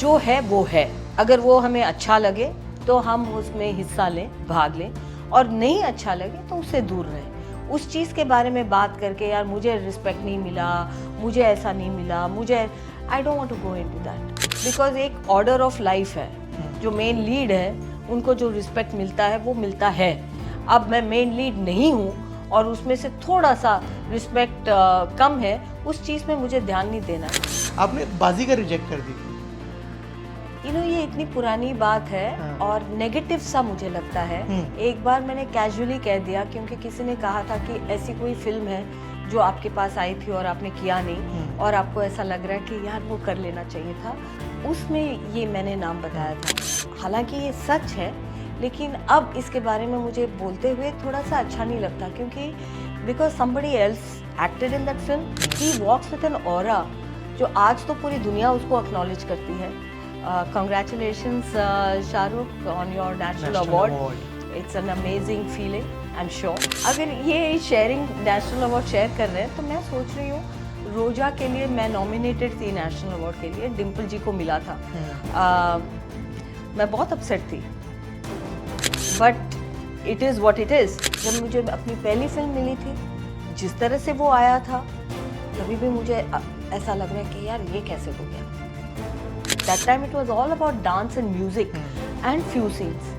जो है वो है, अगर वो हमें अच्छा लगे तो हम उसमें हिस्सा लें, भाग लें, और नहीं अच्छा लगे तो उससे दूर रहें। उस चीज़ के बारे में बात करके यार मुझे रिस्पेक्ट नहीं मिला, मुझे ऐसा नहीं मिला, मुझे I don't want to go into that, because एक ऑर्डर ऑफ लाइफ है। जो मेन लीड है उनको जो रिस्पेक्ट मिलता है वो मिलता है। अब मैं मेन लीड नहीं हूँ और उसमें से थोड़ा सा रिस्पेक्ट कम है, उस चीज़ में मुझे ध्यान नहीं देना है। आपने बाजीगर रिजेक्ट कर दी। ये इतनी पुरानी बात है और नेगेटिव सा मुझे लगता है। एक बार मैंने कैजुअली कह दिया क्योंकि किसी ने कहा था कि ऐसी कोई फिल्म है जो आपके पास आई थी और आपने किया नहीं, और आपको ऐसा लग रहा है कि यार वो कर लेना चाहिए था, उसमें ये मैंने नाम बताया था। हालांकि ये सच है, लेकिन अब इसके बारे में मुझे बोलते हुए थोड़ा सा अच्छा नहीं लगता, क्योंकि because somebody else acted in that film, he walks with an aura जो आज तो पूरी दुनिया उसको एक्नॉलेज करती है। Congratulations, Shahrukh, on your National Award. It's an amazing feeling, I'm sure. अगर ये शेयरिंग नेशनल अवार्ड शेयर कर रहे हैं तो मैं सोच रही हूँ रोजा के लिए मैं नॉमिनेटेड थी नेशनल अवार्ड के लिए, डिम्पल जी को मिला था। मैं बहुत अपसेट थी, but it is what it is. जब मुझे अपनी पहली फिल्म मिली थी, जिस तरह से वो आया था, कभी भी मुझे ऐसा लग रहा है कि यार ये कैसे हो गया। That time it was all about dance and music and few scenes.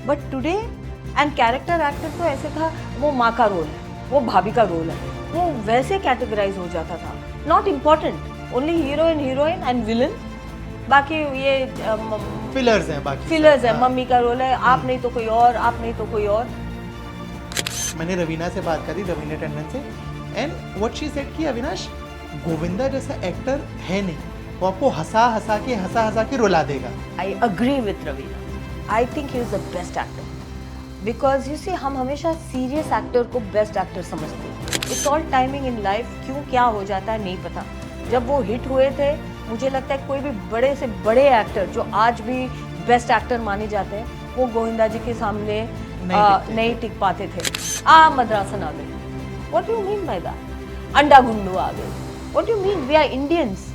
But today, and character actor तो ऐसे था, वो माँ का रोल है, वो भाभी का रोल है, वो वैसे कैटेगराइज हो जाता था। Not important, only hero and heroine and villain. बाकी ये फिलर्स हैं, बाकी फिलर्स हैं। मम्मी का रोल है, आप नहीं तो कोई और, आप नहीं तो कोई और। मैंने रवीना से बात करी, रवीना टंडन से, एंड व्हाट शी सेड कि अविनाश गोविंदा जैसा एक्टर है नहीं, वो आपको हंसा हंसा के रुला देगा। I agree with Raveena, I think he is the best actor, because you see हम हमेशा सीरियस एक्टर को बेस्ट एक्टर समझते हैं। It's all timing in life, क्यों क्या हो जाता है नहीं पता। जब वो हिट हुए थे, मुझे लगता है कोई भी बड़े से बड़े एक्टर जो आज भी बेस्ट एक्टर माने जाते हैं, वो गोविंदा जी के सामने नहीं टिक पाते थे। मद्रासन आ गए, what do you mean by that? अंडा गुंडू आ गए, what do you mean? We are Indians.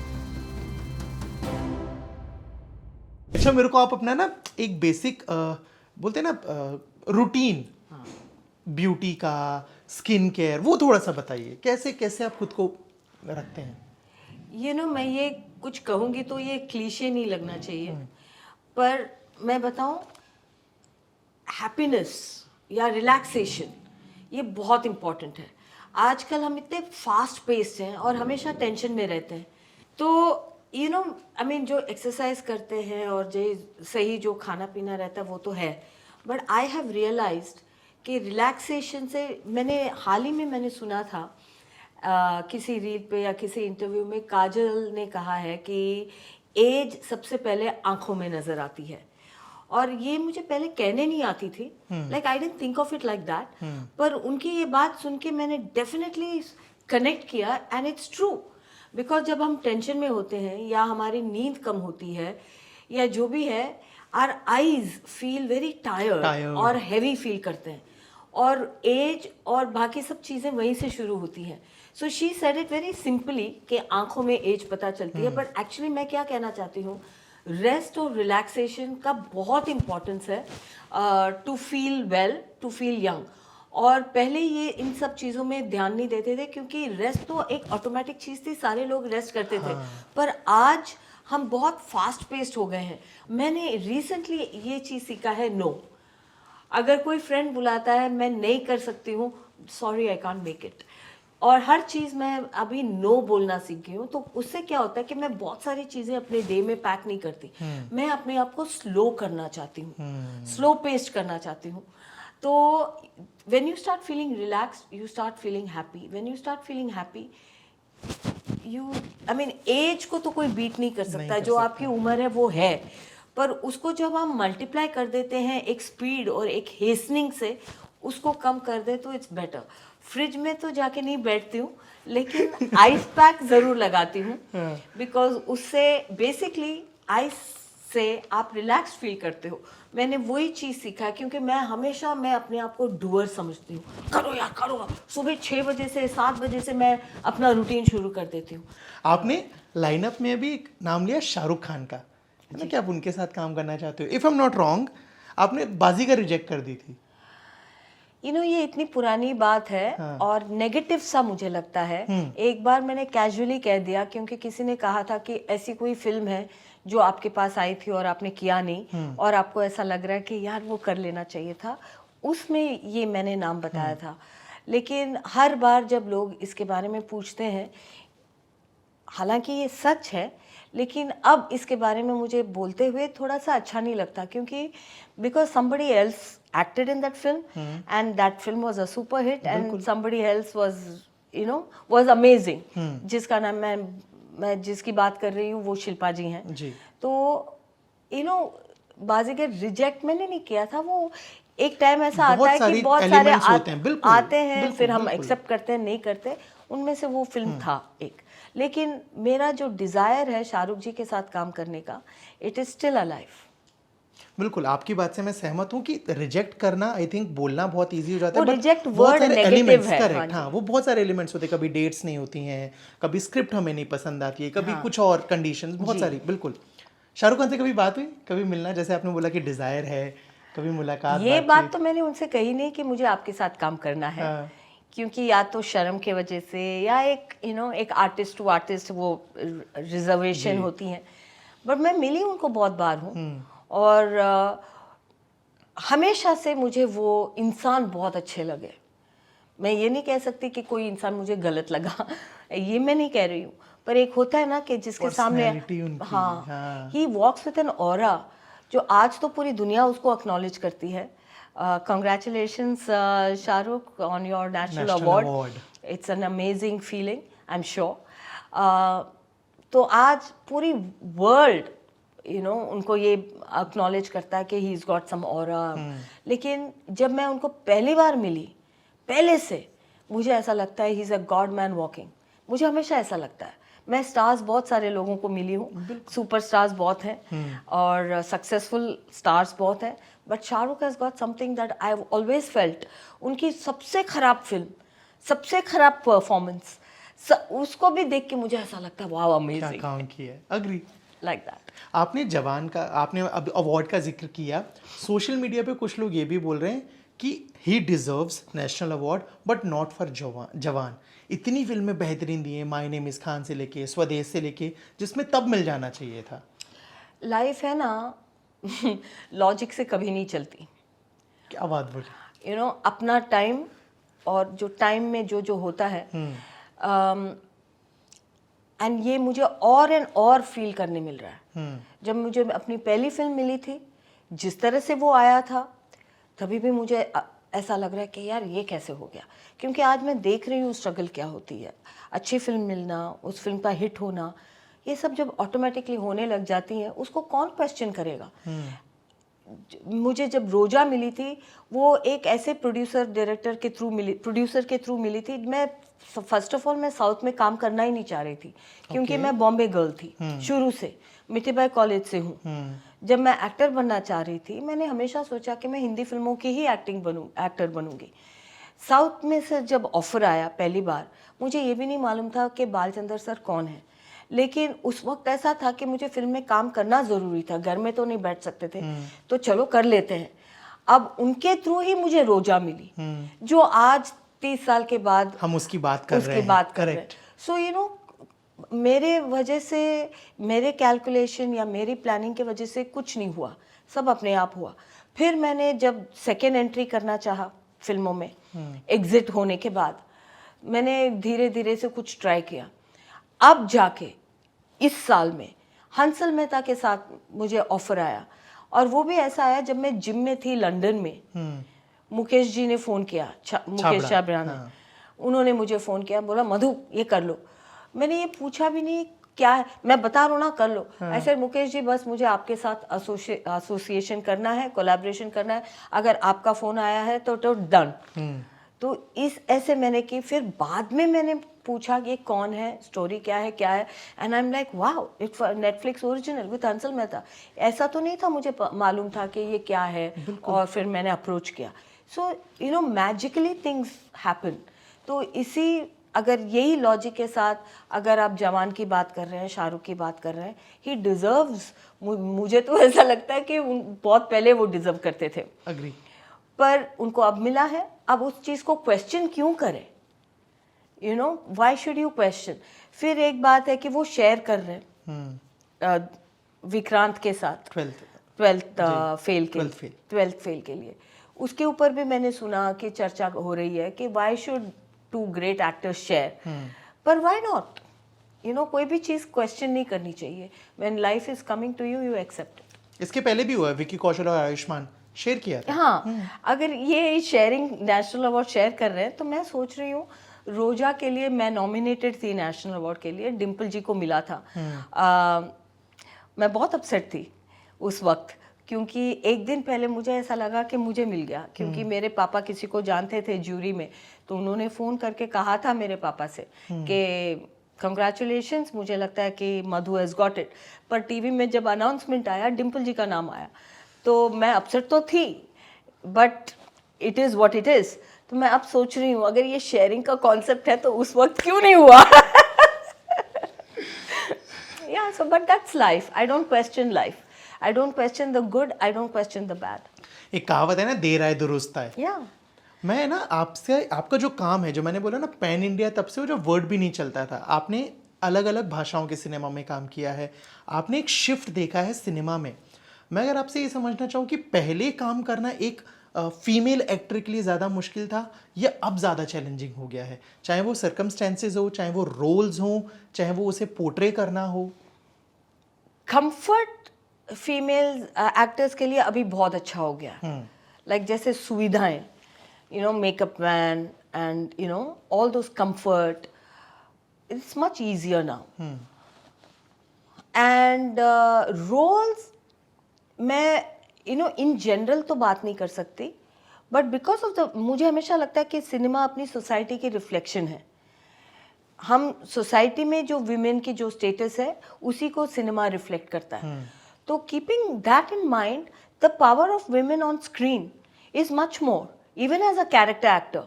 अच्छा, मेरे को आप अपना ना एक बेसिक बोलते हैं ना रूटीन, ब्यूटी का, स्किन केयर, वो थोड़ा सा बताइए। कैसे कैसे आप खुद को रखते हैं? मैं ये कुछ कहूँगी तो ये क्लीशे नहीं लगना चाहिए, पर मैं बताऊँ, हैप्पीनेस या रिलैक्सेशन ये बहुत इम्पॉर्टेंट है। आजकल हम इतने फास्ट पेस्ड हैं और हमेशा टेंशन में रहते हैं, तो जो एक्सरसाइज करते हैं और जो सही जो खाना पीना रहता है वो तो है, बट आई हैव रियलाइज्ड कि रिलैक्सेशन से, हाल ही में मैंने सुना था किसी रील पे या किसी इंटरव्यू में, काजल ने कहा है कि एज सबसे पहले आंखों में नजर आती है, और ये मुझे पहले कहने नहीं आती थी, like I didn't think of it like that, पर उनकी ये बात सुन के मैंने डेफिनेटली कनेक्ट किया, एंड इट्स ट्रू। बिकॉज जब हम टेंशन में होते हैं या हमारी नींद कम होती है या जो भी है, our eyes feel very tired और हैवी फील करते हैं, और एज और बाकी सब चीज़ें वहीं से शुरू होती हैं। So she said it very simply कि आंखों में एज पता चलती है, बट एक्चुअली मैं क्या कहना चाहती हूँ, रेस्ट और रिलैक्सेशन का बहुत इम्पोर्टेंस है to feel well, to feel young. और पहले ये इन सब चीज़ों में ध्यान नहीं देते थे, क्योंकि रेस्ट तो एक ऑटोमेटिक चीज़ थी, सारे लोग रेस्ट करते थे। पर आज हम बहुत फास्ट पेस्ड हो गए हैं। मैंने रिसेंटली ये चीज़ सीखा है, नो। अगर कोई फ्रेंड बुलाता है, मैं नहीं कर सकती हूँ, sorry I can't make it, और हर चीज़ मैं अभी नो बोलना सीख गई हूँ। तो उससे क्या होता है कि मैं बहुत सारी चीज़ें अपने डे में पैक नहीं करती, मैं अपने आप को स्लो करना चाहती हूँ, स्लो पेस्ड करना चाहती हूँ। तो when you start feeling relaxed, you start feeling happy. When you start feeling happy, age को तो कोई बीट नहीं कर सकता, जो आपकी उम्र है वो है, पर उसको जब हम मल्टीप्लाई कर देते हैं एक स्पीड और एक हेस्निंग से, उसको कम कर दे तो इट्स बेटर। फ्रिज में तो जाके नहीं बैठती हूँ, लेकिन आइस पैक ज़रूर लगाती हूँ, बिकॉज उससे बेसिकली आइस से आप रिलैक्स फील करते हो। मैंने वही चीज़ सीखा, क्योंकि मैं अपने आप को डूअर समझती हूँ, करो यार करो। सुबह 6 बजे से 7 बजे से मैं अपना रूटीन शुरू कर देती हूँ। आपने लाइनअप में भी एक नाम लिया शाहरुख खान का, है ना कि आप उनके साथ काम करना चाहते हो। If I am not wrong, आपने बाजीगर रिजेक्ट कर दी थी। ये इतनी पुरानी बात है और नेगेटिव सा मुझे लगता है। एक बार मैंने कैजुअली कह दिया क्योंकि किसी ने कहा था कि ऐसी कोई फिल्म है जो आपके पास आई थी और आपने किया नहीं और आपको ऐसा लग रहा है कि यार वो कर लेना चाहिए था, उसमें ये मैंने नाम बताया था। लेकिन हर बार जब लोग इसके बारे में पूछते हैं, हालांकि ये सच है, लेकिन अब इसके बारे में मुझे बोलते हुए थोड़ा सा अच्छा नहीं लगता क्योंकि because somebody else acted in that film and that film was a super hit and somebody else was amazing। जिसका नाम मैं जिसकी बात कर रही हूँ वो शिल्पा जी हैं। जी। तो बाजीगर रिजेक्ट मैंने नहीं किया था। वो एक टाइम ऐसा आता है कि बहुत सारे आते हैं, फिर हम एक्सेप्ट करते हैं, नहीं करते। उनमें से वो फिल्म था एक। लेकिन मेरा जो डिजायर है शाहरुख जी के साथ काम करने का, इट इज स्टिल अलाइव। बिल्कुल, आपकी बात से मैं सहमत हूँ कि रिजेक्ट करना, आई थिंक बोलना बहुत इजी हो जाता है। वो रिजेक्ट वर्ड नेगेटिव है। करेक्ट, हाँ, वो बहुत सारे एलिमेंट्स होते हैं। कभी डेट्स नहीं होती हैं, कभी स्क्रिप्ट हमें नहीं पसंद आती है, कभी कुछ और कंडीशंस, बहुत सारी। बिल्कुल। शाहरुख खान से कभी बात हुई, कभी मिलना, जैसे आपने बोला कि डिजायर है, कभी मुलाकात? ये बात तो मैंने उनसे कही नहीं कि मुझे आपके साथ काम करना है। क्योंकि या तो शर्म के वजह से या एक आर्टिस्ट टू आर्टिस्ट वो रिजर्वेशन होती हैं। बट मैं मिली उनको बहुत बार हूँ और हमेशा से मुझे वो इंसान बहुत अच्छे लगे। मैं ये नहीं कह सकती कि कोई इंसान मुझे गलत लगा, ये मैं नहीं कह रही हूँ, पर एक होता है ना कि जिसके सामने, हाँ, ही वॉक्स विद एन ऑरा, जो आज तो पूरी दुनिया उसको एक्नॉलेज करती है। Congratulations, Shahrukh, on your national award. It's an amazing feeling, I'm sure. तो आज पूरी वर्ल्ड उनको ये एक्नॉलेज करता है कि he is got some aura. लेकिन जब मैं उनको पहली बार मिली, पहले से मुझे ऐसा लगता है he is a God man walking. मुझे हमेशा ऐसा लगता है। मैं स्टार्स बहुत सारे लोगों को मिली हूँ, सुपर स्टार्स बहुत हैं और सक्सेसफुल स्टार्स बहुत हैं, but Shahrukh has got something that I have always felt. उनकी सबसे खराब फिल्म, सबसे खराब परफॉर्मेंस, उसको भी देख के मुझे ऐसा लगता है वाओ अमेजिंग, क्या काम किया है। Agree, like that. आपने जवान का, आपने अब अवार्ड का जिक्र किया। सोशल मीडिया पे कुछ लोग ये भी बोल रहे हैं कि ही deserves national award but not for जवान। इतनी फिल्में बेहतरीन दी हैं, माय नेम इज खान से लेके स्वदेश से लेके, जिसमें तब मिल जाना चाहिए था। लाइफ है ना, लॉजिक से कभी नहीं चलती। क्या बात बोली। अपना टाइम और जो टाइम में जो जो होता है, एंड ये मुझे और फील करने मिल रहा है। जब मुझे अपनी पहली फिल्म मिली थी, जिस तरह से वो आया था, तभी भी मुझे ऐसा लग रहा है कि यार ये कैसे हो गया। क्योंकि आज मैं देख रही हूँ स्ट्रगल क्या होती है। अच्छी फिल्म मिलना, उस फिल्म का हिट होना, ये सब जब ऑटोमेटिकली होने लग जाती हैं, उसको कौन क्वेश्चन करेगा। मुझे जब रोजा मिली थी, वो एक ऐसे प्रोड्यूसर के थ्रू मिली थी। मैं फर्स्ट ऑफ ऑल मैं साउथ में काम करना ही नहीं चाह रही थी, क्योंकि मैं बॉम्बे गर्ल थी शुरू से, मिठीबाई कॉलेज से हूँ। जब मैं एक्टर बनना चाह रही थी, मैंने हमेशा सोचा कि मैं हिंदी फिल्मों की ही एक्टर बनूंगी। साउथ में से जब ऑफर आया पहली बार, मुझे ये भी नहीं मालूम था कि बालचंद्र सर कौन है, लेकिन उस वक्त ऐसा था कि मुझे फिल्म में काम करना ज़रूरी था, घर में तो नहीं बैठ सकते थे, तो चलो कर लेते हैं। अब उनके थ्रू ही मुझे रोजा मिली, जो आज 30 साल के बाद हम उसकी बात कर रहे हैं। करेक्ट। सो मेरे वजह से, मेरे कैलकुलेशन या मेरी प्लानिंग के वजह से कुछ नहीं हुआ, सब अपने आप हुआ। फिर मैंने जब सेकेंड एंट्री करना चाहा फिल्मों में, एग्जिट होने के बाद, मैंने धीरे धीरे से कुछ ट्राई किया। अब जाके इस साल में हंसल मेहता के साथ मुझे ऑफर आया, और वो भी ऐसा आया जब मैं जिम में थी लंदन में। मुकेश जी ने फ़ोन किया, मुकेश छाबड़ा ने, उन्होंने मुझे फ़ोन किया, बोला मधु ये कर लो। मैंने ये पूछा भी नहीं क्या है, मैं बता रहा हूँ ना कर लो। ऐसे मुकेश जी बस मुझे आपके साथ एसोसिएशन करना है, कोलैबोरेशन करना है, अगर आपका फ़ोन आया है तो डन। तो इस ऐसे मैंने की। फिर बाद में मैंने पूछा कि ये कौन है, स्टोरी क्या है, and I am like wow, it's Netflix original with Hansal Mehta. ऐसा तो नहीं था मुझे मालूम था कि ये क्या है, और फिर मैंने अप्रोच किया। सो मैजिकली थिंग्स हैपन। तो इसी अगर यही लॉजिक के साथ अगर आप जवान की बात कर रहे हैं, शाहरुख की बात कर रहे हैं, ही डिजर्व्स, मुझे तो ऐसा लगता है कि बहुत पहले वो डिजर्व करते थे, अग्री। पर उनको अब मिला है। अब उस चीज़ को क्वेश्चन क्यों करें? You know, why should you question? फिर एक बात है कि वो शेयर कर रहे हैं विक्रांत के साथ ट्वेल्थ फेल के लिए, उसके ऊपर भी मैंने सुना कि चर्चा हो रही है कि why should two great actors share, पर व्हाई नॉट? यू नो, कोई भी चीज़ क्वेश्चन नहीं करनी चाहिए। When life is coming to you, you accept it. इसके पहले भी हुआ है, विकी कौशल और आयुष्मान शेयर किया था। हाँ, अगर ये शेयरिंग नेशनल अवार्ड शेयर कर रहे हैं तो मैं सोच रही हूँ, रोजा के लिए मैं नॉमिनेटेड थी नेशनल अवार्ड के लिए, डिम्पल जी को मिला था। मैं बहुत अपसेट थी उस वक्त, क्योंकि एक दिन पहले मुझे ऐसा लगा कि मुझे मिल गया, क्योंकि मेरे पापा किसी को जानते थे ज्यूरी में, तो उन्होंने फ़ोन करके कहा था मेरे पापा से कि कंग्रेचुलेशंस, मुझे लगता है कि मधु हैज़ गॉट इट। पर टीवी में जब अनाउंसमेंट आया, डिम्पल जी का नाम आया, तो मैं अपसेट तो थी, but it is what it is. तो मैं अब सोच रही हूँ, अगर ये शेयरिंग का कॉन्सेप्ट है तो उस वक्त क्यों नहीं हुआ? Yeah, so but that's life. I don't question life. I don't question the good. I don't question the bad. एक कहावत है ना, देर आए दुरुस्त आए। Yeah. मैं ना आपसे, आपका जो काम है, जो मैंने बोला ना पैन इंडिया, तब से वो जो वर्ड भी नहीं चलता था, आपने अलग अलग भाषाओं के सिनेमा में काम किया है, आपने एक शिफ्ट देखा है सिनेमा में। मैं अगर आपसे ये समझना चाहूँ कि पहले काम करना एक फीमेल एक्टर के लिए ज़्यादा मुश्किल था या अब ज़्यादा चैलेंजिंग हो गया है, चाहे वो सर्कमस्टेंसेज हो, चाहे वो रोल्स हो, चाहे वो उसे पोर्ट्रे करना हो? कंफर्ट फीमेल एक्टर्स के लिए अभी बहुत अच्छा हो गया। लाइक जैसे सुविधाएं, you know, makeup man and you know all those comfort, it's much easier now. And roles, मैं यू नो इन जनरल तो बात नहीं कर सकती, बट बिकॉज ऑफ द, मुझे हमेशा लगता है कि सिनेमा अपनी सोसाइटी की रिफ्लेक्शन है। हम सोसाइटी में जो विमेन की जो स्टेटस है, उसी को सिनेमा रिफ्लेक्ट करता है। तो keeping that in mind, the power of women on screen is much more, even as a character actor.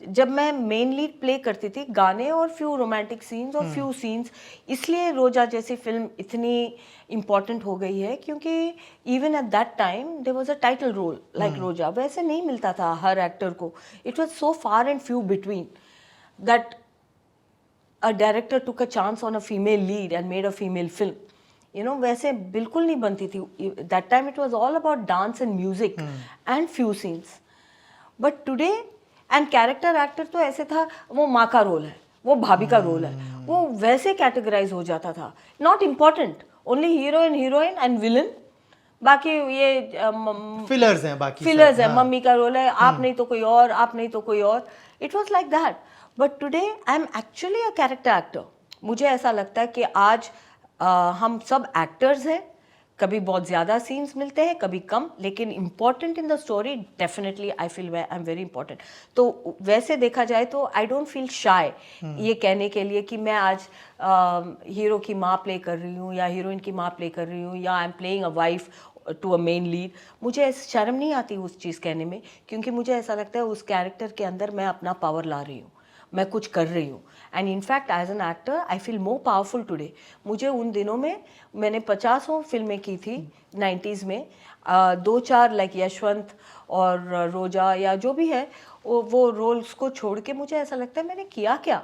जब मैं मेन लीड प्ले करती थी, गाने और फ्यू रोमांटिक सीन्स और फ्यू सीन्स, इसलिए रोजा जैसी फिल्म इतनी इम्पॉर्टेंट हो गई है, क्योंकि even at that time there was a title role like Roja, वैसे नहीं मिलता था हर एक्टर को। It was so far and few between that a director took a chance on a female lead and made a female film. You know, वैसे बिल्कुल नहीं बनती थी। That time it was all about dance and music and few scenes. But today, and character actor तो ऐसे था, वो माँ का रोल है, वो भाभी का रोल है, वो वैसे कैटेगराइज हो जाता था। Not important, only hero and heroine and villain. बाकी ये फिलर्स हैं, बाकी फिलर्स है, मम्मी का रोल है, आप नहीं तो कोई और, आप नहीं तो कोई और। It was like that, but today I am actually a character actor. मुझे ऐसा लगता है कि आज हम सब एक्टर्स हैं, कभी बहुत ज़्यादा सीन्स मिलते हैं, कभी कम, लेकिन important in the story definitely I feel I am very important. तो वैसे देखा जाए तो आई डोंट फील शाय ये कहने के लिए कि मैं आज हीरो की माँ प्ले कर रही हूँ या हीरोइन की माँ प्ले कर रही हूँ या I am playing a wife to a main lead. मुझे ऐसी शर्म नहीं आती उस चीज़ कहने में, क्योंकि मुझे ऐसा लगता है उस कैरेक्टर के अंदर मैं अपना पावर ला रही हूँ, मैं कुछ कर रही हूँ। And in fact as an actor I feel more powerful today. मुझे उन दिनों में, मैंने 50 फिल्में की थी 90s में, 2-4 लाइक यशवंत और रोजा या जो भी है, वो रोल्स को छोड़ के मुझे ऐसा लगता है मैंने किया क्या।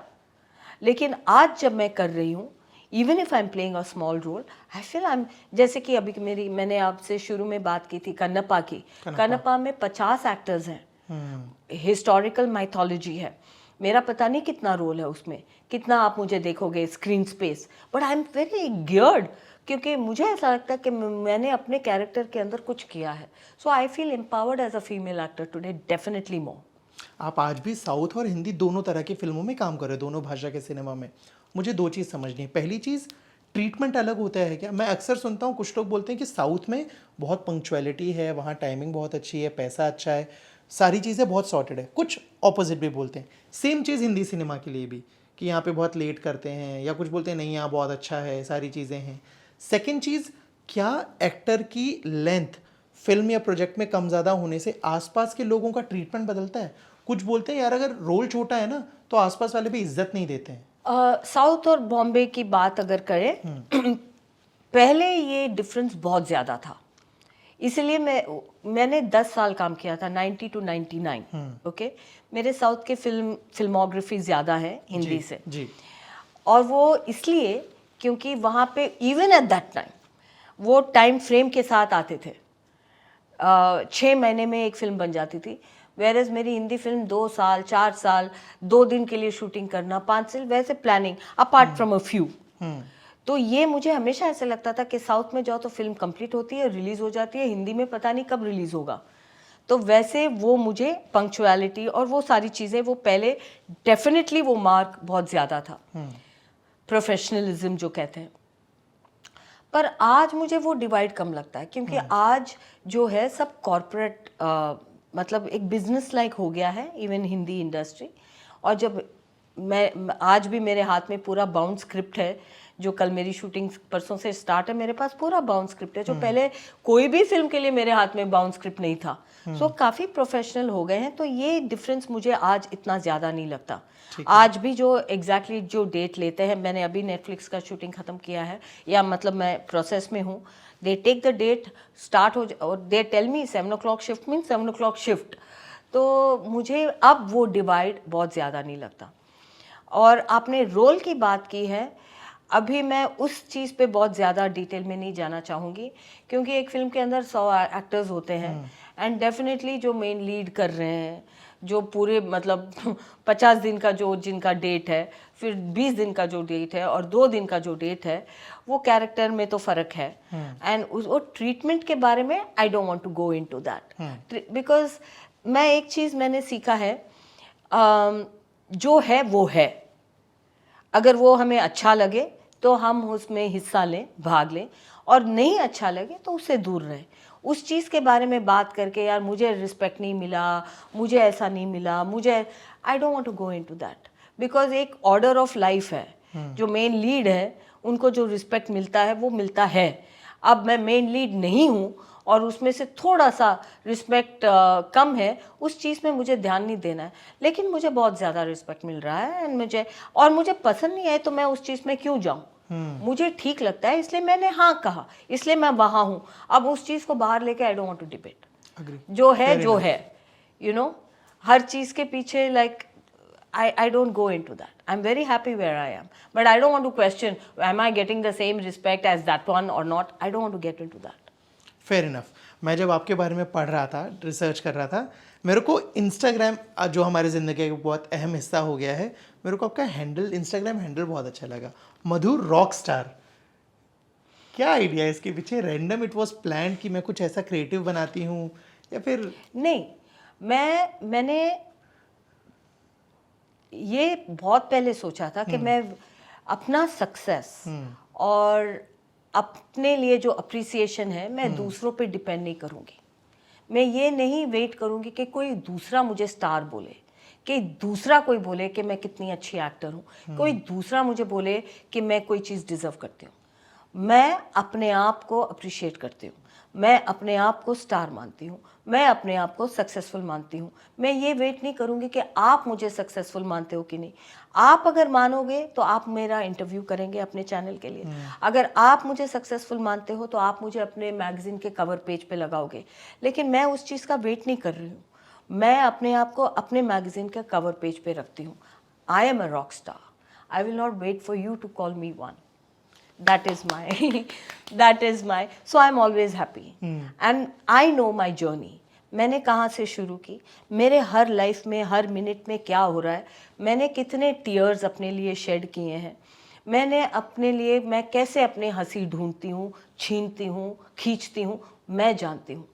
लेकिन आज जब मैं कर रही हूँ, even if I am playing a small role, I feel I am, जैसे कि अभी मैंने आपसे शुरू में बात की थी कन्नप्पा की। कन्नप्पा में 50 एक्टर्स हैं, हिस्टोरिकल माइथोलॉजी है, मेरा पता नहीं कितना रोल है उसमें, कितना आप मुझे देखोगे screen space, but I am very geared, क्योंकि मुझे ऐसा लगता है कि मैंने अपने कैरेक्टर के अंदर कुछ किया है। So I feel empowered as a female actor today, definitely more. आप आज भी साउथ और हिंदी दोनों तरह की फिल्मों में काम कर रहे हो, दोनों भाषा के सिनेमा में। मुझे 2 चीज़ समझनी है। पहली चीज़, ट्रीटमेंट अलग होता है क्या? मैं अक्सर सुनता हूँ कुछ लोग बोलते हैं कि साउथ में बहुत पंक्चुअलिटी है, वहाँ टाइमिंग बहुत अच्छी है, पैसा अच्छा है, सारी चीज़ें बहुत सॉर्टेड है। कुछ ऑपोजिट भी बोलते हैं। सेम चीज़ हिंदी सिनेमा के लिए भी, कि यहाँ पे बहुत लेट करते हैं, या कुछ बोलते हैं नहीं यहाँ बहुत अच्छा है, सारी चीज़ें हैं। सेकेंड चीज़, क्या एक्टर की लेंथ फिल्म या प्रोजेक्ट में कम ज़्यादा होने से आसपास के लोगों का ट्रीटमेंट बदलता है? कुछ बोलते हैं यार अगर रोल छोटा है ना तो आसपास वाले भी इज्जत नहीं देते हैं। साउथ और बॉम्बे की बात अगर करें पहले ये डिफरेंस बहुत ज़्यादा था, इसलिए मैंने 10 साल काम किया था 90 to 99। ओके, मेरे साउथ के फिल्मोग्राफी ज़्यादा है हिंदी से जी। और वो इसलिए क्योंकि वहाँ पे इवन एट दैट टाइम वो टाइम फ्रेम के साथ आते थे। 6 महीने में एक फिल्म बन जाती थी, वेरएज मेरी हिंदी फिल्म 2 साल 4 साल 2 दिन के लिए शूटिंग करना, 5 साल वैसे planning apart from a few. तो ये मुझे हमेशा ऐसा लगता था कि साउथ में जाओ तो फिल्म कंप्लीट होती है, रिलीज हो जाती है, हिंदी में पता नहीं कब रिलीज होगा। तो वैसे वो मुझे पंक्चुअलिटी और वो सारी चीज़ें वो पहले डेफिनेटली वो मार्क बहुत ज़्यादा था, प्रोफेशनलिज्म जो कहते हैं। पर आज मुझे वो डिवाइड कम लगता है क्योंकि आज जो है सब कॉरपोरेट मतलब एक बिजनेस लाइक हो गया है इवन हिंदी इंडस्ट्री। और जब मैं आज भी मेरे हाथ में पूरा बाउंड स्क्रिप्ट है, जो कल मेरी शूटिंग परसों से स्टार्ट है, मेरे पास पूरा बाउंड स्क्रिप्ट है, जो पहले कोई भी फिल्म के लिए मेरे हाथ में बाउंड स्क्रिप्ट नहीं था। सो काफ़ी प्रोफेशनल हो गए हैं, तो ये डिफरेंस मुझे आज इतना ज़्यादा नहीं लगता। आज भी जो एग्जैक्टली जो डेट लेते हैं, मैंने अभी नेटफ्लिक्स का शूटिंग ख़त्म किया है, या मतलब मैं प्रोसेस में हूँ, they take the date start हो और they tell me 7 o'clock shift mean 7 o'clock shift. तो मुझे अब वो डिवाइड बहुत ज़्यादा नहीं लगता। और आपने रोल की बात की है, अभी मैं उस चीज़ पे बहुत ज़्यादा डिटेल में नहीं जाना चाहूँगी क्योंकि एक फिल्म के अंदर 100 एक्टर्स होते हैं एंड डेफिनेटली जो मेन लीड कर रहे हैं, जो पूरे मतलब 50 दिन का जो जिनका डेट है, फिर 20 दिन का जो डेट है और 2 दिन का जो डेट है, वो कैरेक्टर में तो फ़र्क है। एंड वो ट्रीटमेंट के बारे में I don't want to go into that because मैं एक चीज़ मैंने सीखा है, जो है वो है, अगर वो हमें अच्छा लगे तो हम उसमें हिस्सा लें, भाग लें, और नहीं अच्छा लगे तो उससे दूर रहें। उस चीज़ के बारे में बात करके यार मुझे रिस्पेक्ट नहीं मिला, मुझे ऐसा नहीं मिला, मुझे I don't want to go into that because एक ऑर्डर ऑफ लाइफ है। जो मेन लीड है उनको जो रिस्पेक्ट मिलता है वो मिलता है। अब मैं मेन लीड नहीं हूँ और उसमें से थोड़ा सा रिस्पेक्ट कम है, उस चीज़ में मुझे ध्यान नहीं देना है, लेकिन मुझे बहुत ज़्यादा रिस्पेक्ट मिल रहा है एंड मुझे पसंद नहीं है तो मैं उस चीज़ में क्यों जाऊँ। मुझे ठीक लगता है इसलिए मैंने हाँ कहा, इसलिए मैं वहाँ हूँ। अब उस चीज़ को बाहर लेके I don't want to debate. जो है जो है, यू नो, हर चीज़ के पीछे like I don't go into that. I'm very happy where I am. But I don't want to question, am I getting the same respect as that one or not? I don't want to get into that. Fair enough. मैं जब आपके बारे में पढ़ रहा था, research कर रहा था, मेरे को इंस्टाग्राम जो हमारे ज़िंदगी का बहुत अहम हिस्सा हो गया है, मेरे को आपका हैंडल, इंस्टाग्राम हैंडल बहुत अच्छा लगा, मधुर रॉक स्टार। क्या आइडिया है इसके पीछे? रैंडम इट वाज प्लान कि मैं कुछ ऐसा क्रिएटिव बनाती हूँ या फिर? नहीं, मैंने ये बहुत पहले सोचा था कि मैं अपना सक्सेस और अपने लिए जो अप्रिसिएशन है मैं दूसरों पे डिपेंड नहीं करूँगी। मैं ये नहीं वेट करूँगी कि कोई दूसरा मुझे स्टार बोले, कि दूसरा कोई बोले कि मैं कितनी अच्छी एक्टर हूँ, कोई दूसरा मुझे बोले कि मैं कोई चीज़ डिज़र्व करती हूँ। मैं अपने आप को अप्रिशिएट करती हूँ, मैं अपने आप को स्टार मानती हूँ, मैं अपने आप को सक्सेसफुल मानती हूँ। मैं ये वेट नहीं करूँगी कि आप मुझे सक्सेसफुल मानते हो कि नहीं। आप अगर मानोगे तो आप मेरा इंटरव्यू करेंगे अपने चैनल के लिए। अगर आप मुझे सक्सेसफुल मानते हो तो आप मुझे अपने मैगजीन के कवर पेज पे लगाओगे। लेकिन मैं उस चीज़ का वेट नहीं कर रही हूँ, मैं अपने आप को अपने मैगजीन के कवर पेज पे रखती हूँ। I am a rock star, I will not wait for you to call me one. That is my, so I'm always happy. And I know my journey. मैंने कहाँ से शुरू की, मेरे हर लाइफ में हर मिनट में क्या हो रहा है, मैंने कितने टीयर्स अपने लिए शेड किए हैं, मैंने अपने लिए मैं कैसे अपने हंसी ढूंढती हूँ, छीनती हूँ, खींचती हूँ, मैं जानती हूँ।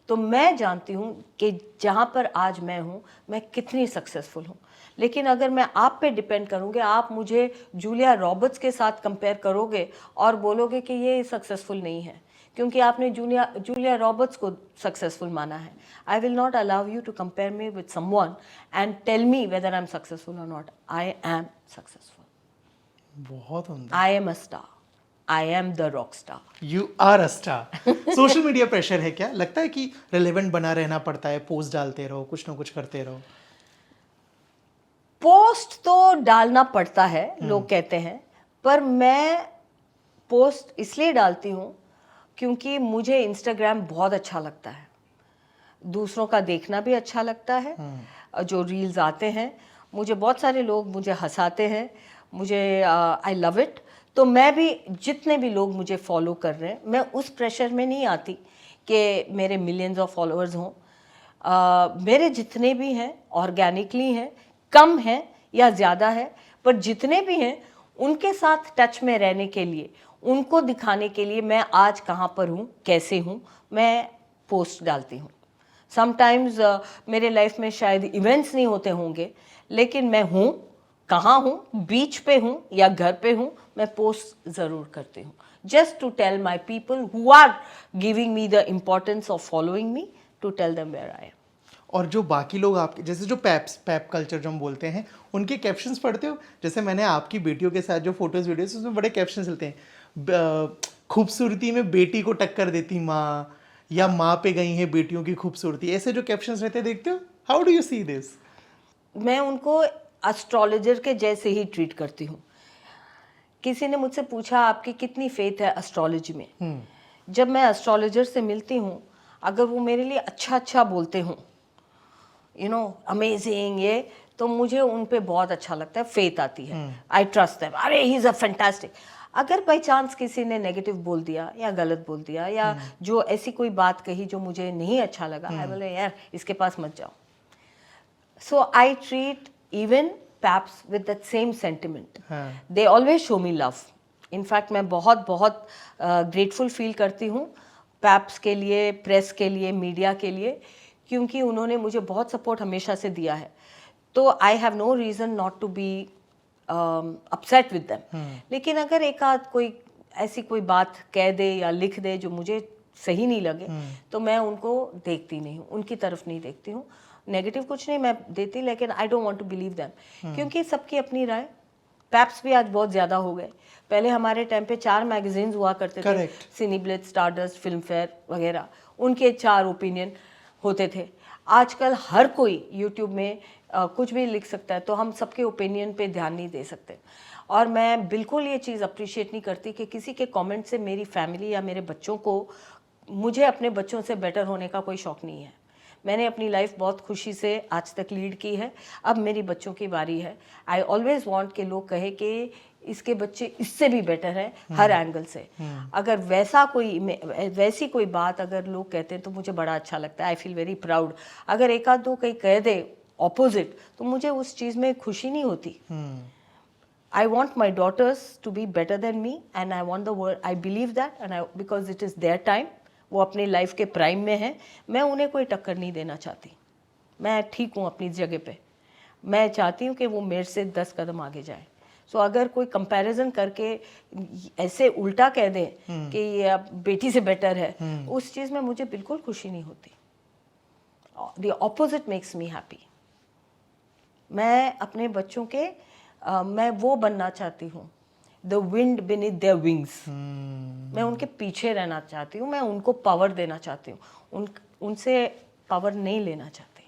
तो मैं जानती हूँ कि जहाँ पर आज मैं हूँ मैं कितनी सक्सेसफुल हूँ। लेकिन अगर मैं आप पे डिपेंड करूँगी, आप मुझे जूलिया रॉबर्ट्स के साथ कंपेयर करोगे और बोलोगे कि ये सक्सेसफुल नहीं है क्योंकि आपने जूलिया रॉबर्ट्स को सक्सेसफुल माना है। I will not allow you to compare me with someone and tell me whether I am successful और नॉट। I am successful. बहुत उम्दा। I am a star, I am the rock star. You are a star. Social media pressure है क्या? लगता है कि relevant बना रहना पड़ता है, पोस्ट डालते रहो, कुछ ना कुछ करते रहो? पोस्ट तो डालना पड़ता है, लोग कहते हैं, पर मैं पोस्ट इसलिए डालती हूँ क्योंकि मुझे इंस्टाग्राम बहुत अच्छा लगता है, दूसरों का देखना भी अच्छा लगता है। जो रील्स आते हैं, मुझे बहुत सारे लोग मुझे हंसाते हैं, मुझे आई लव इट। तो मैं भी, जितने भी लोग मुझे फॉलो कर रहे हैं, मैं उस प्रेशर में नहीं आती कि मेरे मिलियंस ऑफ फॉलोअर्स हों। मेरे जितने भी हैं ऑर्गेनिकली हैं, कम हैं या ज़्यादा है, पर जितने भी हैं उनके साथ टच में रहने के लिए, उनको दिखाने के लिए मैं आज कहाँ पर हूँ, कैसे हूँ, मैं पोस्ट डालती हूँ। समटाइम्स मेरे लाइफ में शायद इवेंट्स नहीं होते होंगे, लेकिन मैं हूँ, कहाँ हूँ, बीच पे हूँ या घर पे हूँ, मैं पोस्ट ज़रूर करती हूँ, just to tell my people who are giving me the importance of following me, to tell them where I am. और जो बाकी लोग आपके जैसे जो पैप कल्चर जो हम बोलते हैं, उनके कैप्शंस पढ़ते हो? जैसे मैंने आपकी बेटियों के साथ जो फोटोज वीडियोस, उसमें बड़े कैप्शंस चलते हैं, खूबसूरती में बेटी को टक्कर देती माँ, या माँ पे गई है बेटियों की खूबसूरती, ऐसे जो कैप्शंस रहते हैं, देखते हो? How do you see this? मैं उनको एस्ट्रोलॉजर के जैसे ही ट्रीट करती हूँ। किसी ने मुझसे पूछा आपकी कितनी फेथ है एस्ट्रोलॉजी में। जब मैं एस्ट्रोलॉजर से मिलती हूँ, अगर वो मेरे लिए अच्छा अच्छा बोलते हों, यू नो अमेजिंग, ये तो मुझे उन पे बहुत अच्छा लगता है, फेथ आती है, आई ट्रस्ट देम, अरे ही इज़ अ फैंटास्टिक। अगर बाई चांस किसी ने नेगेटिव बोल दिया या गलत बोल दिया या जो ऐसी कोई बात कही जो मुझे नहीं अच्छा लगा, आई बोले यार इसके पास मत जाओ। So I treat even paps with that same sentiment. They always show me love. In fact, मैं बहुत बहुत grateful feel करती हूँ पैप्स के लिए, प्रेस के लिए, मीडिया के लिए, क्योंकि उन्होंने मुझे बहुत सपोर्ट हमेशा से दिया है। तो I have no reason not to be upset with them. लेकिन अगर एक आध कोई ऐसी कोई बात कह दे या लिख दे जो मुझे सही नहीं लगे, तो मैं उनको देखती नहीं हूँ, उनकी तरफ नहीं देखती हूँ। नेगेटिव कुछ नहीं मैं देती, लेकिन I don't want to believe them, क्योंकि सबकी अपनी राय। पैप्स भी आज बहुत ज़्यादा हो गए। पहले हमारे टाइम पे 4 मैगजीन्स हुआ करते थे, सिनी ब्लिट्ज, स्टारडस्ट, फिल्म फेयर वगैरह, उनके 4 ओपिनियन होते थे। आजकल हर कोई यूट्यूब में कुछ भी लिख सकता है, तो हम सबके ओपिनियन पे ध्यान नहीं दे सकते। और मैं बिल्कुल ये चीज़ अप्रिशिएट नहीं करती कि किसी के कमेंट से मेरी फैमिली या मेरे बच्चों को, मुझे अपने बच्चों से बेटर होने का कोई शौक़ नहीं है। मैंने अपनी लाइफ बहुत खुशी से आज तक लीड की है, अब मेरी बच्चों की बारी है। आई ऑलवेज वांट कि लोग कहे कि इसके बच्चे इससे भी बेटर है हर एंगल से। अगर वैसी कोई बात अगर लोग कहते हैं तो मुझे बड़ा अच्छा लगता है, आई फील वेरी प्राउड। अगर एक आध दो कहीं कह दे ऑपोजिट, तो मुझे उस चीज़ में खुशी नहीं होती। I want my daughters to be better than me, and I want the world. I believe that, and because it is their time, वो अपनी लाइफ के प्राइम में है, मैं उन्हें कोई टक्कर नहीं देना चाहती। मैं ठीक हूँ अपनी जगह पे, मैं चाहती हूँ कि वो मेरे से 10 कदम आगे जाए। सो अगर कोई कंपैरिजन करके ऐसे उल्टा कह दे कि ये अब बेटी से बेटर है, उस चीज़ में मुझे बिल्कुल खुशी नहीं होती। The opposite makes me happy. मैं अपने बच्चों के मैं वो बनना चाहती हूँ, the wind beneath their wings. मैं उनके पीछे रहना चाहती हूँ, मैं उनको पावर देना चाहती हूँ, उनसे पावर नहीं लेना चाहती।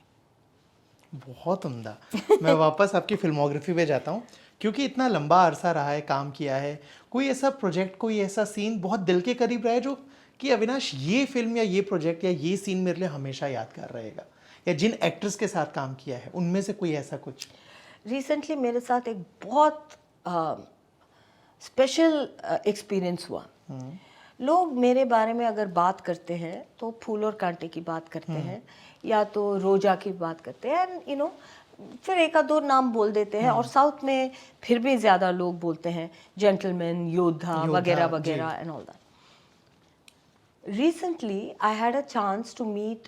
बहुत उम्दा। मैं वापस आपकी फिल्मोग्राफी पे जाता हूँ, क्योंकि इतना लंबा अरसा रहा है, काम किया है, कोई ऐसा प्रोजेक्ट, कोई ऐसा सीन बहुत दिल के करीब रहा है जो कि अविनाश ये फिल्म या ये प्रोजेक्ट या ये सीन मेरे लिए हमेशा यादगार रहेगा, या जिन एक्ट्रेस के साथ काम किया है उनमें से कोई ऐसा कुछ? रिसेंटली मेरे साथ एक बहुत स्पेशल एक्सपीरियंस हुआ। लोग मेरे बारे में अगर बात करते हैं तो फूल और कांटे की बात करते हैं, या तो रोजा की बात करते हैं, एंड यू नो फिर एक आध दो नाम बोल देते हैं। और साउथ में फिर भी ज़्यादा लोग बोलते हैं जेंटलमैन, योद्धा वगैरह वगैरह and all that. Recently I had a chance to meet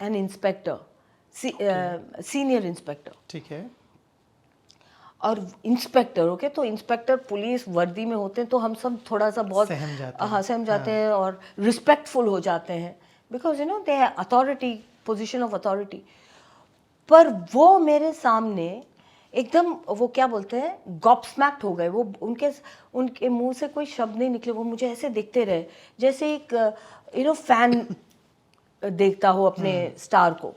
an inspector, senior inspector. ठीक है। और इंस्पेक्टर ओके, तो इंस्पेक्टर पुलिस वर्दी में होते हैं, तो हम सब थोड़ा सा बहुत सहम जाते हैं और रिस्पेक्टफुल हो जाते हैं, बिकॉज यू नो दे है अथॉरिटी, पोजीशन ऑफ अथॉरिटी। पर वो मेरे सामने एकदम, वो क्या बोलते हैं, गॉबस्मैक्ड हो गए। वो उनके मुंह से कोई शब्द नहीं निकले, वो मुझे ऐसे देखते रहे जैसे एक यू नो फैन देखता हो अपने स्टार को।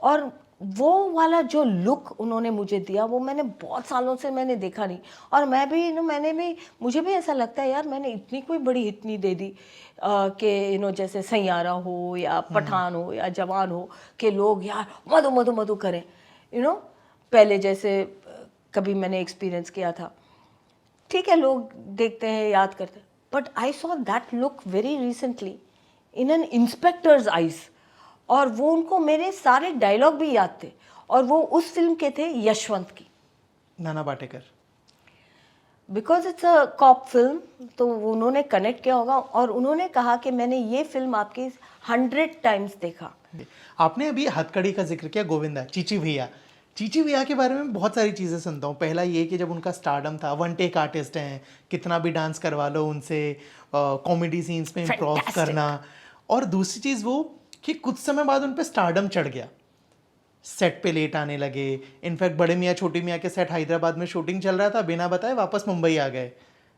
और वो वाला जो लुक उन्होंने मुझे दिया वो मैंने बहुत सालों से मैंने देखा नहीं। और मैं भी मुझे भी ऐसा लगता है यार मैंने इतनी कोई बड़ी हिट नहीं दे दी कि जैसे सैयारा हो या पठान हो या जवान हो कि लोग यार मधु मधु मधु करें पहले जैसे कभी मैंने एक्सपीरियंस किया था। ठीक है, लोग देखते हैं, याद करते हैं, but I saw that look very recently in an inspectors eyes, और वो उनको मेरे सारे डायलॉग भी याद थे, और वो उस फिल्म के थे यशवंत की, Nana Patekar. Because it's a cop film, तो उन्होंने कनेक्ट किया होगा और उन्होंने कहा कि मैंने ये फिल्म आपकी 100 टाइम्स देखा। आपने अभी हथकड़ी का जिक्र किया, गोविंदा, चीची भैया। चीची भैया के बारे में बहुत सारी चीज़ें सुनता हूँ। पहला ये कि जब उनका स्टारडम था, वन टेक आर्टिस्ट हैं, कितना भी डांस करवा लो उनसे, कॉमेडी सीन्स में इम्प्रोव Fantastic. करना, और दूसरी चीज़ वो कि कुछ समय बाद उन पे स्टारडम चढ़ गया, सेट पे लेट आने लगे। इनफैक्ट बड़े मियाँ छोटी मियाँ के सेट हैदराबाद में शूटिंग चल रहा था, बिना बताए वापस मुंबई आ गए,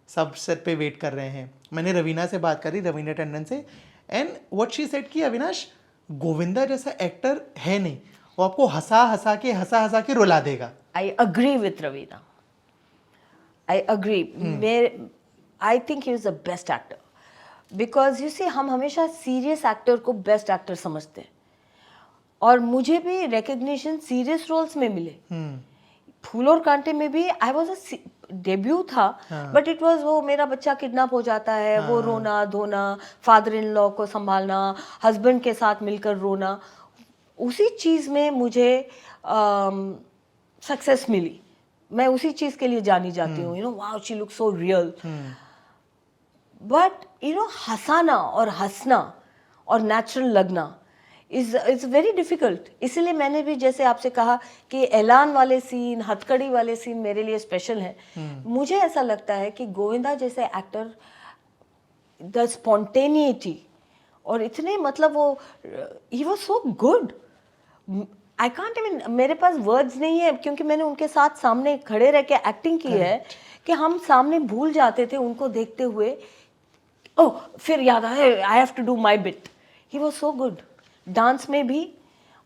सब सेट पे वेट कर रहे हैं। मैंने रवीना से बात करी, रवीना टंडन से, एंड व्हाट शी सेड कि अविनाश, गोविंदा जैसा एक्टर है नहीं, वो आपको हंसा हंसा के रुला देगा। I agree with Raveena, I agree. I think he is the best actor, because you see हम हमेशा सीरियस एक्टर को बेस्ट एक्टर समझते हैं, और मुझे भी रिकग्निशन सीरियस रोल्स में मिले। फूल और कांटे में भी आई वॉज अ डेब्यू था, बट इट वॉज वो मेरा बच्चा किडनैप हो जाता है, वो रोना धोना, फादर इन लॉ को संभालना, हस्बैंड के साथ मिलकर रोना, उसी चीज़ में मुझे सक्सेस मिली। मैं उसी चीज़ के लिए जानी जाती हूँ, wow she look so real. But हंसाना और हंसना और नेचुरल लगना इज़ वेरी डिफ़िकल्ट। इसीलिए मैंने भी जैसे आपसे कहा कि ऐलान वाले सीन, हथकड़ी वाले सीन मेरे लिए स्पेशल हैं। मुझे ऐसा लगता है कि गोविंदा जैसे एक्टर, द स्पॉन्टेनिटी, और इतने मतलब वो ही was so good, I can't even, मेरे पास वर्ड्स नहीं है, क्योंकि मैंने उनके साथ सामने खड़े रह के एक्टिंग की है कि हम सामने भूल जाते थे उनको देखते हुए। ओह, फिर याद आया, I have to do my bit. He was so good, dance में भी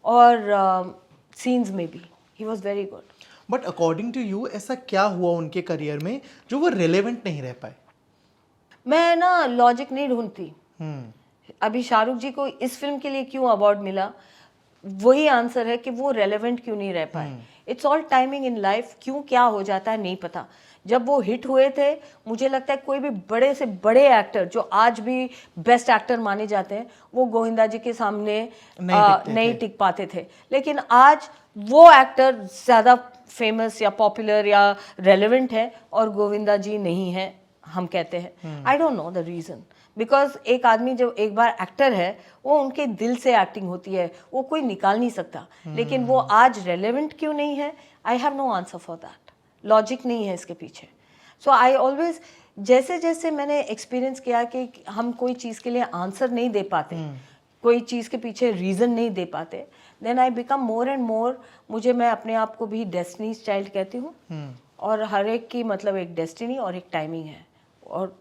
और सीन्स में भी, he was very good. But according to you ऐसा क्या हुआ उनके करियर में जो वो रिलेवेंट नहीं रह पाए? मैं ना लॉजिक नहीं ढूंढती। अभी शाहरुख जी को इस फिल्म के लिए क्यों अवार्ड मिला, वही आंसर है कि वो रेलेवेंट क्यों नहीं रह पाए। It's all timing in life, क्यों क्या हो जाता है नहीं पता। जब वो हिट हुए थे, मुझे लगता है कोई भी बड़े से बड़े एक्टर जो आज भी बेस्ट एक्टर माने जाते हैं, वो गोविंदा जी के सामने नहीं टिक पाते थे। लेकिन आज वो एक्टर ज़्यादा फेमस या पॉपुलर या रेलेवेंट है और गोविंदा जी नहीं है, हम कहते हैं। I don't know the reason, because एक आदमी जब एक बार एक्टर है, वो उनके दिल से एक्टिंग होती है, वो कोई निकाल नहीं सकता। लेकिन वो आज रेलेवेंट क्यों नहीं है, I have no answer for that. Logic नहीं है इसके पीछे। सो आई ऑलवेज, जैसे जैसे मैंने एक्सपीरियंस किया कि हम कोई चीज़ के लिए आंसर नहीं दे पाते, कोई चीज़ के पीछे रीज़न नहीं दे पाते, then I become more and more, मैं अपने आप को भी डेस्टिनीज चाइल्ड कहती हूँ। और हर एक की मतलब एक डेस्टिनी और एक टाइमिंग है, और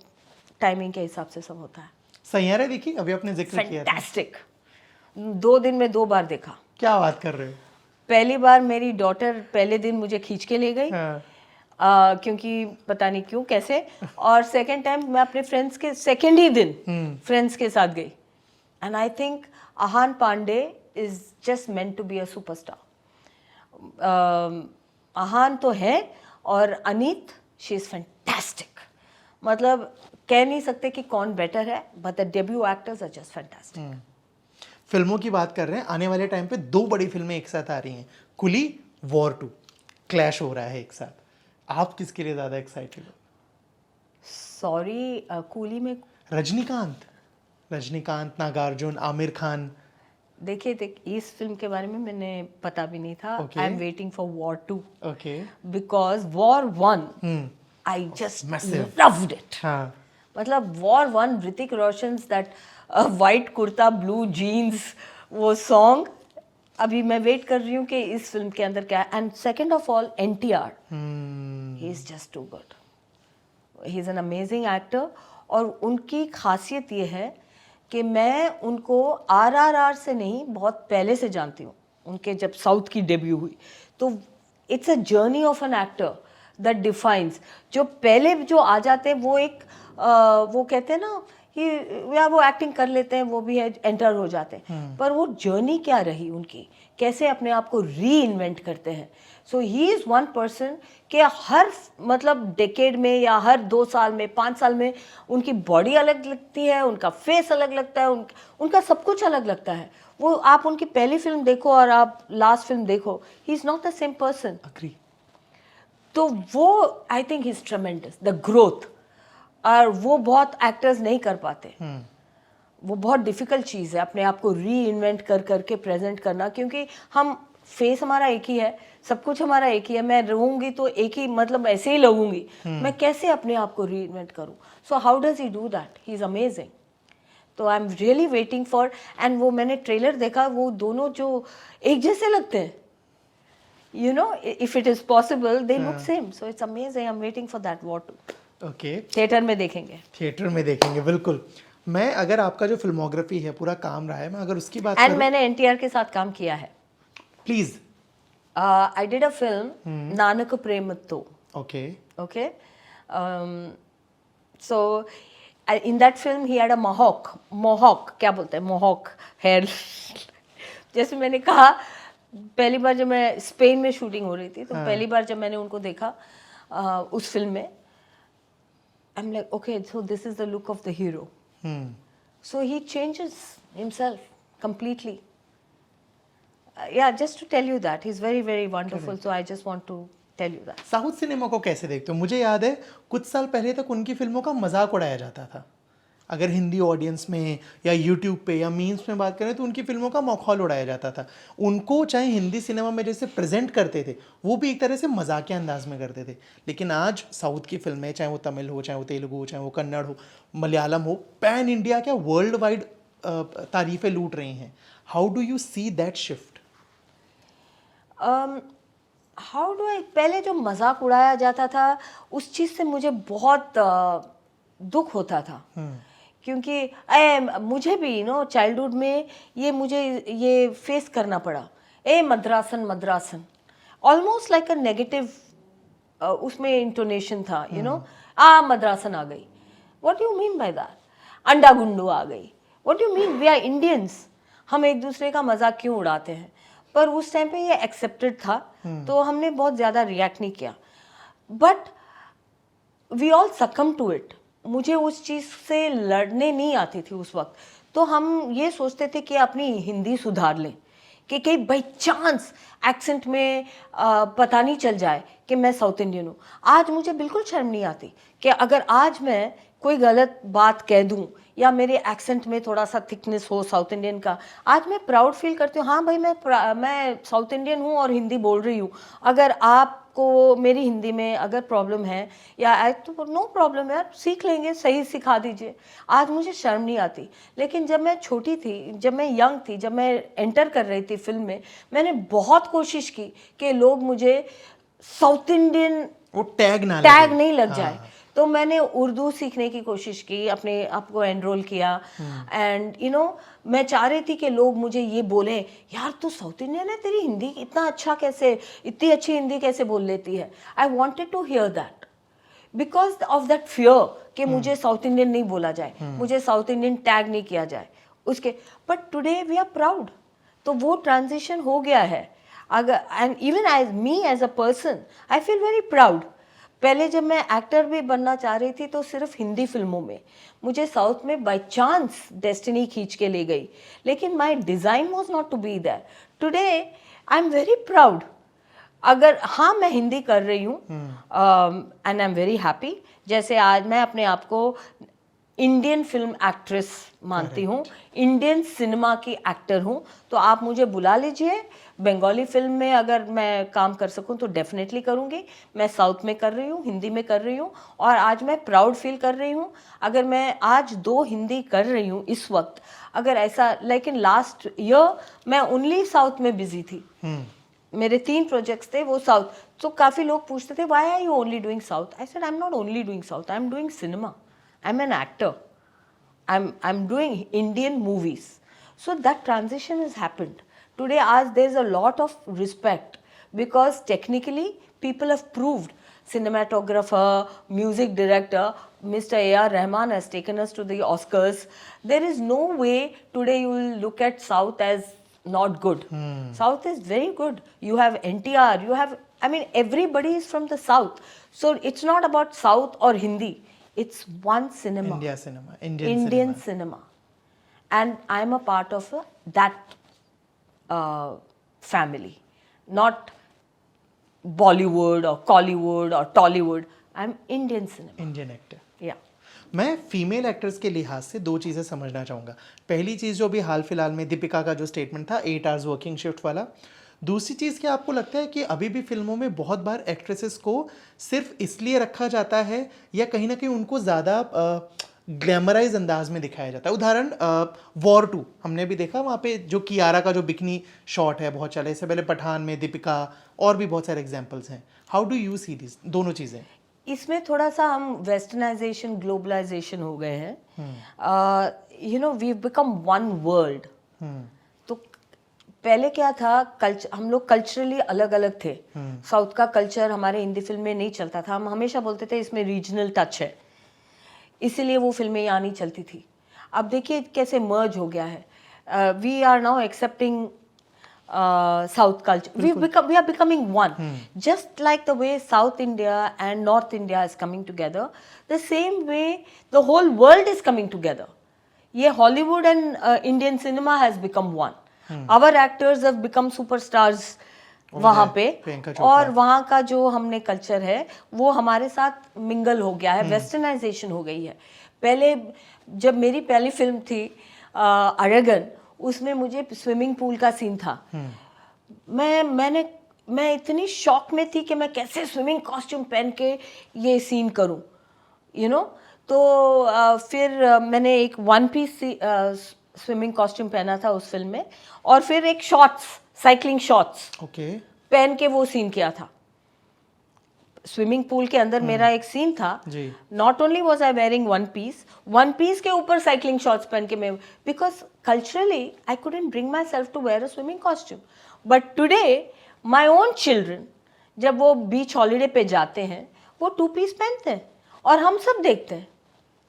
टाइमिंग के हिसाब से सब होता है। सैयारा देखी, अभी आपने जिक्र किया था। फैंटास्टिक, 2 दिन में 2 बार देखा। क्या बात कर रहे हो? पहली बार मेरी डॉटर पहले दिन मुझे खींच के ले गई, क्योंकि पता नहीं क्यों कैसे, और सेकेंड टाइम मैं अपने फ्रेंड्स के सेकेंड ही दिन फ्रेंड्स के साथ गई। And I think Ahaan Panday is just meant to be a superstar. Ahaan तो है, और अनीत, शी इज़ फैंटास्टिक। मतलब कह नहीं सकते कि कौन बेटर है, but the debut actors are just fantastic. फिल्मों की बात कर रहे हैं, आने वाले टाइम पे 2 बड़ी फिल्में एक साथ आ रही हैं, कुली, वॉर 2, क्लैश हो रहा है एक साथ। आप किसके लिए ज़्यादा एक्साइटेड हो? सॉरी, कूली में रजनीकांत, नागार्जुन, आमिर खान। देखिए, इस फिल्म के बारे में मैंने पता भी नहीं था। Okay. I am waiting for war 2, okay, because war 1 I just Massive. Loved it. हाँ, मतलब war 1, Hrithik Roshan that white kurta, blue jeans, वो सॉन्ग, अभी मैं वेट कर रही हूँ कि इस फिल्म के अंदर क्या है। And second of all, NTR, he is just too good, he is an amazing actor. और उनकी खासियत ये है कि मैं उनको RRR से नहीं, बहुत पहले से जानती हूँ। उनके जब साउथ की डेब्यू हुई, तो it's a journey of an actor that defines. जो पहले जो आ जाते हैं वो एक वो कहते हैं ना कि या वो एक्टिंग कर लेते हैं, वो भी है, एंटर हो जाते हैं, पर वो जर्नी क्या रही उनकी, कैसे अपने आप को री इन्वेंट करते हैं। सो ही इज़ वन पर्सन कि हर मतलब डेकेड में या हर 2 साल में 5 साल में उनकी बॉडी अलग लगती है, उनका फेस अलग लगता है, उनका सब कुछ अलग लगता है। वो आप उनकी पहली फिल्म देखो और आप लास्ट फिल्म देखो, he is not the same person. Agree. तो वो I think is ट्रेमेंडस the growth, और वो बहुत एक्टर्स नहीं कर पाते। वो बहुत डिफिकल्ट चीज़ है अपने आप को री इन्वेंट कर करके प्रेजेंट करना, क्योंकि हम फेस हमारा एक ही है, सब कुछ हमारा एक ही है, मैं रहूँगी तो एक ही मतलब ऐसे ही लगूंगी, मैं कैसे अपने आप को री इन्वेंट करूँ। So how does he do that, he is amazing. तो I am really waiting for, and वो मैंने ट्रेलर देखा, वो दोनों जो एक जैसे लगते हैं, you know, if it is possible they look same, so it's amazing. I'm waiting for that war too. Okay, theatre में देखेंगे। थिएटर में देखेंगे बिल्कुल। मैं अगर आपका जो फिल्मोग्राफी है, पूरा काम रहा है, मैं अगर उसकी बात एंड करूं, मैंने एनटीआर के साथ काम किया है। Please. I did a film Nanak प्रेमत्तो। Okay. Okay. So in that film he had a mohawk क्या बोलते हैं, mohawk hair। जैसे मैंने कहा, पहली बार जब मैं स्पेन में शूटिंग हो रही थी, तो पहली बार जब मैंने उनको देखा उस फिल्म में, I am like okay, so this is the look of the hero. So he changes himself completely. Yeah, just to tell you that he's very very wonderful. So I just want to tell you that. South cinema को कैसे देखते हो? मुझे याद है कुछ साल पहले तक उनकी फिल्मों का मजाक उड़ाया जाता था। अगर हिंदी ऑडियंस में या यूट्यूब पे या मीम्स में बात करें तो उनकी फिल्मों का मखौल उड़ाया जाता था। उनको चाहे हिंदी सिनेमा में जैसे प्रेजेंट करते थे, वो भी एक तरह से मजाकिया अंदाज में करते थे। लेकिन आज साउथ की फिल्में, चाहे वो तमिल हो, चाहे वो तेलुगु हो, चाहे वो कन्नड़ हो, मलयालम हो, पैन इंडिया क्या वर्ल्ड वाइड तारीफें लूट रही हैं। How do you see that shift? How do I, पहले जो मजाक उड़ाया जाता था उस चीज़ से मुझे बहुत दुख होता था, क्योंकि मुझे भी चाइल्डहुड में मुझे ये फेस करना पड़ा। मद्रासन मद्रासन, ऑलमोस्ट लाइक अ नेगेटिव, उसमें इंटोनेशन था, मद्रासन आ गई, what you mean by that, अंडा गुंडू आ गई, what you mean, we are Indians, हम एक दूसरे का मजाक क्यों उड़ाते हैं। पर उस टाइम पे ये एक्सेप्टेड था, तो हमने बहुत ज़्यादा रिएक्ट नहीं किया, but we all succumb to it. मुझे उस चीज़ से लड़ने नहीं आती थी उस वक्त, तो हम ये सोचते थे कि अपनी हिंदी सुधार लें, कि कहीं बाई चांस एक्सेंट में पता नहीं चल जाए कि मैं साउथ इंडियन हूँ। आज मुझे बिल्कुल शर्म नहीं आती कि अगर आज मैं कोई गलत बात कह दूं या मेरे एक्सेंट में थोड़ा सा थिकनेस हो साउथ इंडियन का, आज मैं प्राउड फील करती हूँ, हाँ भाई मैं साउथ इंडियन हूँ और हिंदी बोल रही हूँ। अगर आपको मेरी हिंदी में अगर प्रॉब्लम है या तो नो प्रॉब्लम यार, सीख लेंगे, सही सिखा दीजिए। आज मुझे शर्म नहीं आती। लेकिन जब मैं छोटी थी, जब मैं यंग थी, जब मैं एंटर कर रही थी फिल्म में, मैंने बहुत कोशिश की कि लोग मुझे साउथ इंडियन वो टैग नहीं लग जाए। तो मैंने उर्दू सीखने की कोशिश की, अपने आप को एनरोल किया, एंड मैं चाह रही थी कि लोग मुझे ये बोले, यार तू साउथ इंडियन है, तेरी हिंदी इतना अच्छा कैसे, इतनी अच्छी हिंदी कैसे बोल लेती है। I wanted to hear that because of that fear कि मुझे साउथ इंडियन नहीं बोला जाए, मुझे साउथ इंडियन टैग नहीं किया जाए उसके। But today we are proud. तो वो ट्रांजिशन हो गया है। अगर and even as me as a person I feel very proud. पहले जब मैं एक्टर भी बनना चाह रही थी तो सिर्फ हिंदी फिल्मों में, मुझे साउथ में बाय चांस डेस्टिनी खींच के ले गई, लेकिन my design was not to be there. Today I am very proud. अगर हाँ मैं हिंदी कर रही हूँ and I am very happy. जैसे आज मैं अपने आप को इंडियन फिल्म एक्ट्रेस मानती हूँ, इंडियन सिनेमा की एक्टर हूँ, तो आप मुझे बुला लीजिए। बंगाली फिल्म में अगर मैं काम कर सकूँ तो डेफिनेटली करूँगी। मैं साउथ में कर रही हूँ, हिंदी में कर रही हूँ, और आज मैं प्राउड फील कर रही हूँ। अगर मैं आज 2 हिंदी कर रही हूँ इस वक्त, अगर ऐसा, लेकिन लास्ट ईयर मैं ओनली साउथ में बिजी थी। मेरे 3 प्रोजेक्ट्स थे वो साउथ। तो काफ़ी लोग पूछते थे why are you only doing south. I said I am not only doing south, I am doing cinema, I'm an actor. I'm doing Indian movies. So that transition has happened. Today, as there's a lot of respect because technically people have proved. Cinematographer, music director, Mr. A.R. Rahman has taken us to the Oscars. There is no way today you will look at South as not good. South is very good. You have NTR, you have, I mean, everybody is from the South. So it's not about South or Hindi. It's one cinema. India cinema, Indian cinema. And I'm a part of that family. Not Bollywood or Collywood or Tollywood. I'm Indian cinema. Indian actor. Yeah. मैं female actors के लिहाज से दो चीज़ें समझना चाहूँगा. पहली चीज़ जो भी हाल फिलहाल में दीपिका का जो स्टेटमेंट था 8 आवर्स वर्किंग शिफ्ट वाला. दूसरी चीज़ क्या आपको लगता है कि अभी भी फिल्मों में बहुत बार एक्ट्रेसेस को सिर्फ इसलिए रखा जाता है या कहीं ना कहीं उनको ज़्यादा ग्लैमराइज अंदाज में दिखाया जाता है. उदाहरण वॉर 2 हमने भी देखा, वहाँ पे जो कियारा का जो बिकनी शॉट है बहुत चला. इससे पहले पठान में दीपिका, और भी बहुत सारे एग्जांपल्स हैं. How do you see this दोनों चीज़ें? इसमें थोड़ा सा हम वेस्टर्नाइजेशन ग्लोबलाइजेशन हो गए हैं. You know we become one world. तो पहले क्या था, कल्चर, हम लोग कल्चरली अलग अलग थे. साउथ का कल्चर हमारे हिंदी फिल्म में नहीं चलता था. हम हमेशा बोलते थे इसमें रीजनल टच है, इसीलिए वो फिल्में यहाँ नहीं चलती थी. अब देखिए कैसे मर्ज हो गया है. We are now accepting South culture. We are becoming one. Just like the way South India and North India is coming together, the same way the whole world is coming together. ये Hollywood and Indian cinema has become one. Our actors have become superstars वहाँ पे, और वहाँ का जो हमने culture है वो हमारे साथ मिंगल हो गया है, वेस्टर्नाइजेशन हो गई है. पहले जब मेरी पहली फिल्म थी अरेगन, उसमें मुझे स्विमिंग पूल का सीन था. मैं इतनी शॉक में थी कि मैं कैसे स्विमिंग कॉस्ट्यूम पहन के ये सीन करूं, यू नो. तो फिर मैंने एक वन पीस स्विमिंग कॉस्ट्यूम पहना था उस फिल्म में, और फिर एक शॉर्ट्स, साइकिलिंग शॉर्ट्स पहन के वो सीन किया था. स्विमिंग पूल के अंदर मेरा एक सीन था. Not only was I wearing one piece के ऊपर साइकिलिंग शॉर्ट्स पहन के मैं, because culturally I couldn't bring myself to wear a swimming costume. But today my own children जब वो बीच हॉलीडे पे जाते हैं वो 2 पीस पहनते हैं और हम सब देखते हैं,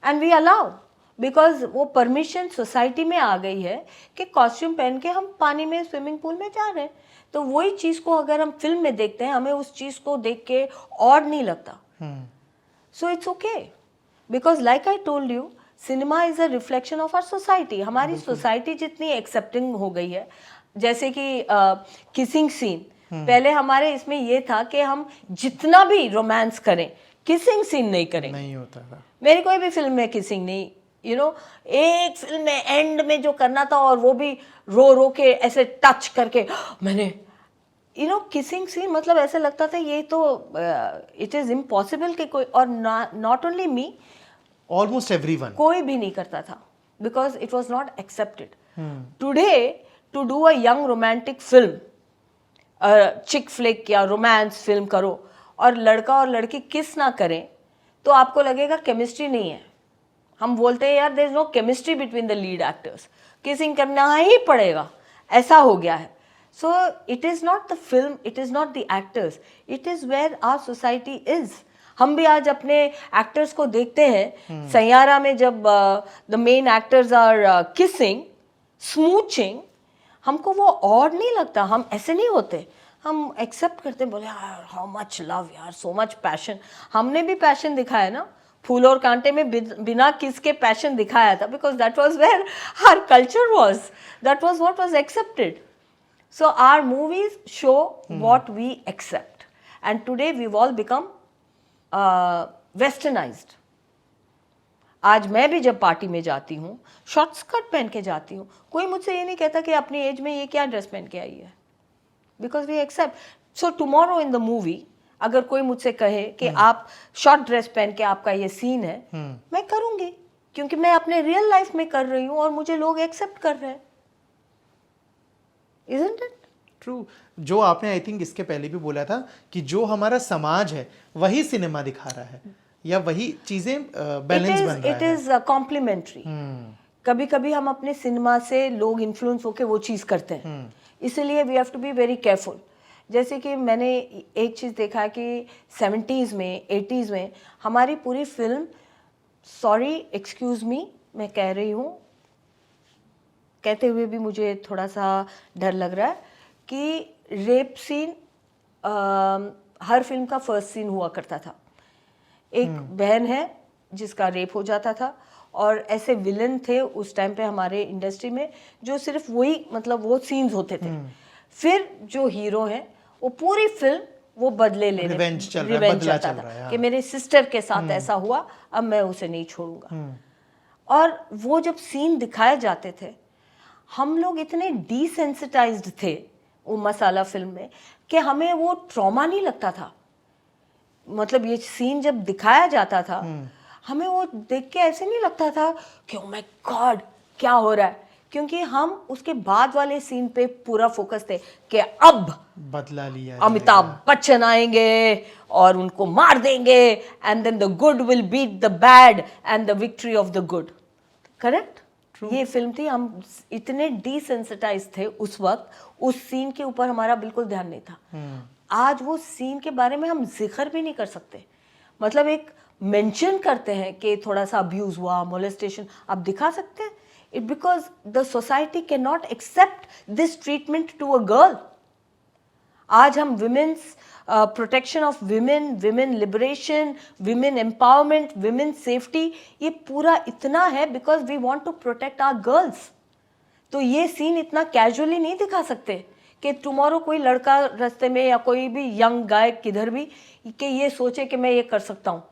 एंड वी अलाउ, बिकॉज वो परमिशन सोसाइटी में आ गई है कि कॉस्ट्यूम पहन के हम पानी में स्विमिंग पूल में जा रहे हैं. तो वही चीज़ को अगर हम फिल्म में देखते हैं, हमें उस चीज़ को देख के और नहीं लगता. So it's okay, because like I told you, cinema is a reflection of our society. हमारी सोसाइटी जितनी एक्सेप्टिंग हो गई है, जैसे कि किसिंग सीन, पहले हमारे इसमें ये था कि हम जितना भी रोमांस करें, किसिंग सीन नहीं करें. नहीं होता था. मेरी कोई भी फिल्म में किसिंग नहीं, यू नो. एक फिल्म में एंड में जो करना था, और वो भी रो रो के ऐसे टच करके मैंने, यू नो, किसिंग सीन, मतलब ऐसे लगता था ये तो इट इज इम्पॉसिबल कि कोई, और not only me, almost everyone, कोई भी नहीं करता था, because it was not accepted. Today to do a young romantic film, chick flick या रोमांस फिल्म करो, और लड़का और लड़की किस ना करें, तो आपको लगेगा केमिस्ट्री नहीं है. हम बोलते हैं यार there is no chemistry between the lead actors, kissing करना ही पड़ेगा, ऐसा हो गया है. So it is not the film, it is not the actors, it is where our society is. हम भी आज अपने एक्टर्स को देखते हैं सैयारा में, जब the main actors are kissing, smooching, हमको वो और नहीं लगता. हम ऐसे नहीं होते, हम एक्सेप्ट करते, बोले यार हाउ मच लव, यार सो मच पैशन. हमने भी पैशन दिखाया ना, फूल और कांटे में बिना किस के पैशन दिखाया था, because that was where our culture was, that was what was accepted. So our movies show what we accept, and today we all become westernised. आज मैं भी जब पार्टी में जाती हूँ, शॉर्ट स्कर्ट पहन के जाती हूँ. कोई मुझसे ये नहीं कहता कि अपनी एज में ये क्या ड्रेस पहन के आई है, because we accept. So tomorrow in the movie अगर कोई मुझसे कहे कि आप शॉर्ट ड्रेस पहन के आपका ये सीन है, मैं करूँगी, क्योंकि मैं अपने रियल लाइफ में कर रही हूँ और मुझे लोग एक्सेप्ट कर रहे हैं. Isn't it? ट्रू. जो आपने आई थिंक इसके पहले भी बोला था कि जो हमारा समाज है वही सिनेमा दिखा रहा है, या वही चीजें बैलेंस बन रहा है. It is complementary. कभी कभी हम अपने सिनेमा से लोग इन्फ्लुएंस होके वो चीज़ करते हैं, इसलिए we have to be very careful. जैसे कि मैंने एक चीज़ देखा कि 70s में 80s में हमारी पूरी फिल्म, सॉरी एक्सक्यूज़ मी मैं कह रही हूँ, कहते हुए भी मुझे थोड़ा सा डर लग रहा है कि रेप सीन हर फिल्म का फर्स्ट सीन हुआ करता था। एक बहन है जिसका रेप हो जाता था, और ऐसे विलन थे उस टाइम पे हमारे इंडस्ट्री में जो सिर्फ वही मतलब वो सीन्स होते थे। फिर जो हीरो हैं वो पूरी फिल्म वो बदले लेने रिवेंज चल रहा है, रिवेंज बदला चलता चल रहा है, था हाँ। कि मेरे सिस्टर के साथ ऐसा हुआ, अब मैं उसे नहीं छोड़ूंगा। और वो जब सीन दिखाए जाते थे, हम लोग इतने डिसेंसिटाइज्ड थे वो मसाला फिल्म में कि हमें वो ट्रॉमा नहीं लगता था। मतलब ये सीन जब दिखाया जाता था, हमें वो देख के ऐसे नहीं लगता था कि ओह माय गॉड क्या हो रहा है, क्योंकि हम उसके बाद वाले सीन पे पूरा फोकस थे कि अब बदला लिया अमिताभ बच्चन आएंगे और उनको मार देंगे, and then the good will beat the bad and the victory of the good. Correct? ये फिल्म थी, हम इतने डिसेंसिटाइज थे उस वक्त, उस सीन के ऊपर हमारा बिल्कुल ध्यान नहीं था। आज वो सीन के बारे में हम जिक्र भी नहीं कर सकते, मतलब एक मेंशन करते हैं कि थोड़ा सा अब्यूज हुआ, मोलेस्टेशन, आप दिखा सकते हैं it, because the society can not accept this treatment to a girl. आज हम women's protection of women, women liberation, women empowerment, women safety, ये पूरा इतना है because we want to protect our girls. तो ये सीन इतना कैजुअली नहीं दिखा सकते कि टुमारो कोई लड़का रास्ते में या कोई भी यंग गाय किधर भी कि ये सोचे कि मैं ये कर सकता हूँ।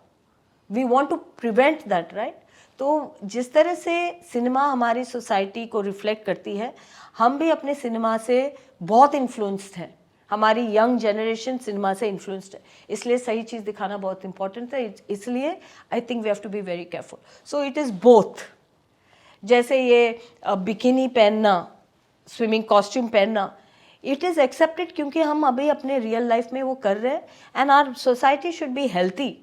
We want to prevent that, right? तो जिस तरह से सिनेमा हमारी सोसाइटी को रिफ्लेक्ट करती है, हम भी अपने सिनेमा से बहुत इन्फ्लुएंस्ड हैं। हमारी यंग जनरेशन सिनेमा से इन्फ्लुएंस्ड है, इसलिए सही चीज़ दिखाना बहुत इंपॉर्टेंट है। इसलिए I think we have to be very careful. So it is both. जैसे ये बिकिनी पहनना, स्विमिंग कॉस्ट्यूम पहनना, इट इज़ एक्सेप्टेड क्योंकि हम अभी अपने रियल लाइफ में वो कर रहे हैं, and our society should be healthy.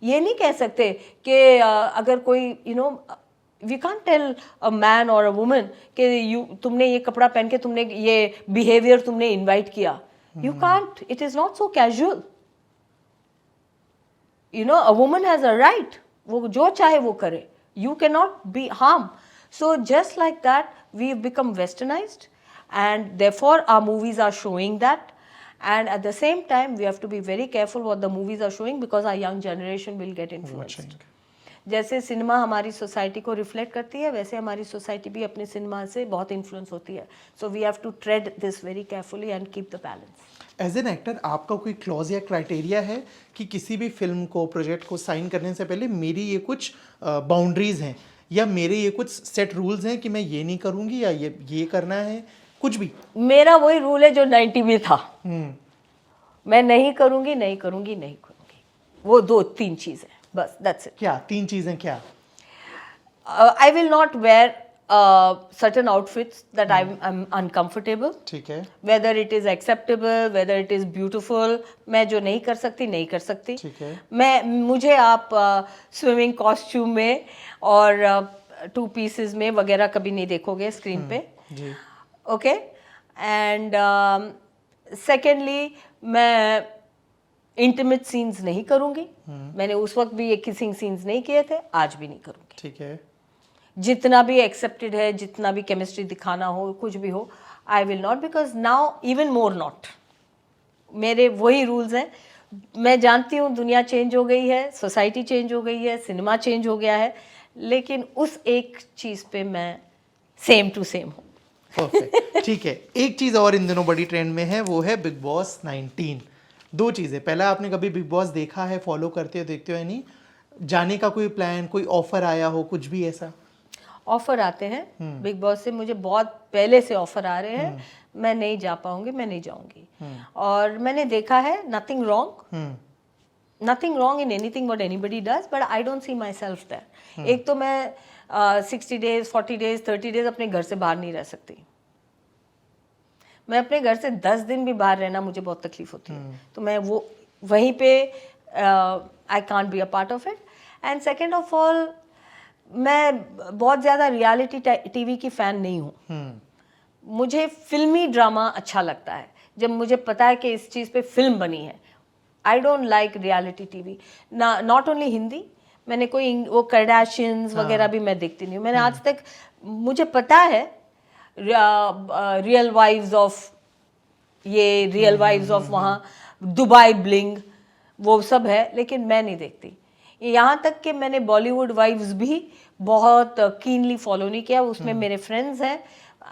ये नहीं कह सकते कि अगर कोई we can't tell a man और अ वुमन कि तुमने ये कपड़ा पहन के तुमने ये बिहेवियर तुमने इनवाइट किया। You can't, it is not so casual. A woman has a right, वो जो चाहे वो करे, you cannot be harm. So just like that, we've become westernized, and therefore our movies are showing that, and at the same time we have to be very careful what the movies are showing because our young generation will get influenced. जैसे cinema हमारी society को reflect करती है, वैसे हमारी society भी अपने cinema से बहुत इन्फ्लुएंस होती है। So we have to tread this very carefully and keep the balance. As an actor आपका कोई क्लॉज या क्राइटेरिया है कि किसी भी फिल्म को, प्रोजेक्ट को साइन करने से पहले मेरी ये कुछ बाउंड्रीज हैं या मेरे ये कुछ सेट रूल्स हैं कि मैं ये नहीं करूँगी या ये करना है, कुछ भी? मेरा वही रूल है जो 90 में था। मैं नहीं करूँगी, नहीं करूँगी, नहीं करूँगी, वो 2-3 चीज़ें बस, दैट्स इट। क्या 3 चीज़ें क्या? I will not wear certain outfits that I'm uncomfortable. ठीक है। Whether it is acceptable, whether it is beautiful, मैं जो नहीं कर सकती नहीं कर सकती। ठीक है। मुझे आप स्विमिंग कॉस्ट्यूम में और 2 पीसेस में वगैरह कभी नहीं देखोगे स्क्रीन पे। जी। ओके, एंड सेकेंडली मैं इंटीमेट सीन्स नहीं करूँगी। मैंने उस वक्त भी ये किसिंग सीन्स नहीं किए थे, आज भी नहीं करूँगी। ठीक है। जितना भी एक्सेप्टेड है, जितना भी केमिस्ट्री दिखाना हो, कुछ भी हो, आई will not, because now even more not. मेरे वही रूल्स हैं। मैं जानती हूँ दुनिया चेंज हो गई है, सोसाइटी चेंज हो गई है, सिनेमा चेंज हो गया है, लेकिन उस एक चीज़ पे मैं सेम टू सेम हूँ। परफेक्ट। ठीक है। एक चीज़ और इन दिनों बड़ी ट्रेंड में है, वो है बिग बॉस 19। 2 चीज़ें, पहला आपने कभी बिग बॉस देखा है, फॉलो करते हो, देखते हो या नहीं? जाने का कोई प्लान, कोई ऑफर आया हो, कुछ भी ऐसा? ऑफर आते हैं बिग बॉस से, मुझे बहुत पहले से ऑफर आ रहे हैं। मैं नहीं जा पाऊंगी, मैं नहीं जाऊंगी। और मैंने देखा है, nothing wrong in anything what anybody does, but I don't see myself there. एक तो मैं 60 डेज, 40 डेज, 30 डेज अपने घर से बाहर नहीं रह सकती। मैं अपने घर से 10 दिन भी बाहर रहना मुझे बहुत तकलीफ होती है, तो मैं वो वहीं पे I can't be a part of it. And second of all, मैं बहुत ज़्यादा रियलिटी टीवी की फ़ैन नहीं हूँ। मुझे फिल्मी ड्रामा अच्छा लगता है जब मुझे पता है कि इस चीज़ पे फिल्म बनी है। I don't like reality TV, not only Hindi, मैंने कोई वो कर्डाशियंस वगैरह भी मैं देखती नहीं हूँ। मैंने आज तक, मुझे पता है रियल वाइव्स ऑफ ये, रियल वाइव्स ऑफ वहाँ, दुबई ब्लिंग, वो सब है, लेकिन मैं नहीं देखती। यहाँ तक कि मैंने बॉलीवुड वाइव्स भी बहुत कीनली फॉलो नहीं किया। उसमें मेरे फ्रेंड्स हैं,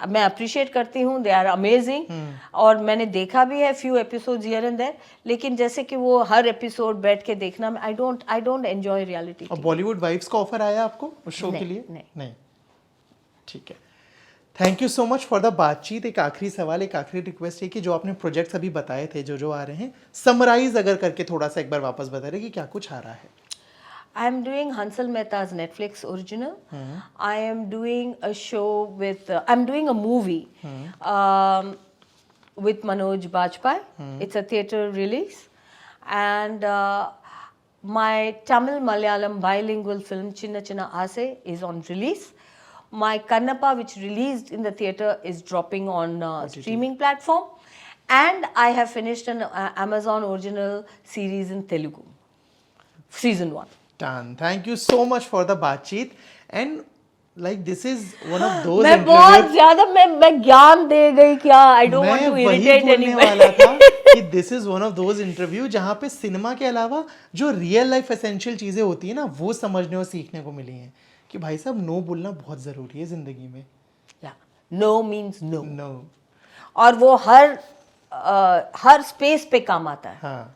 मैं अप्रिशिएट करती हूँ, दे आर अमेजिंग, और मैंने देखा भी है few episodes here and there, लेकिन जैसे कि वो हर एपिसोड बैठ के देखना, आई डोंट एंजॉय रियलिटी। और बॉलीवुड वाइफ्स का ऑफर आया आपको उस शो के लिए? नहीं। ठीक है, thank you so much for the बातचीत। एक आखिरी सवाल, एक आखिरी रिक्वेस्ट है कि जो आपने प्रोजेक्ट्स अभी बताए थे, जो जो आ रहे हैं, समराइज अगर करके थोड़ा सा एक बार वापस बता रहे कि क्या कुछ आ रहा है। I am doing Hansal Mehta's Netflix original. I am doing a show with, I'm doing a movie with Manoj Bajpayee. It's a theatre release. And my Tamil Malayalam bilingual film Chinna Chinna Aase is on release. My Kannappa, which released in the theatre, is dropping on streaming platform. And I have finished an Amazon original series in Telugu, season 1. Done. Thank you so much for the बातचीत। And like this is one of those मैं बहुत ज्यादा मैं ज्ञान दे गई क्या? I don't want to irritate बोलने वाला था कि this is one of those interview जहाँ पे सिनेमा के अलावा जो रियल लाइफ एसेंशियल चीजें होती है ना, वो समझने और सीखने को मिली हैं कि भाई साहब नो बोलना बहुत जरूरी है जिंदगी में। No means no. नो, और वो हर स्पेस पे काम आता है। हाँ,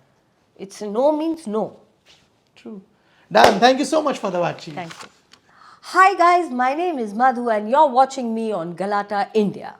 it's no means no. True. Done, thank you so much for the बातचीत। Thank you. Hi guys, my name is Madhu and you're watching me on Galata India.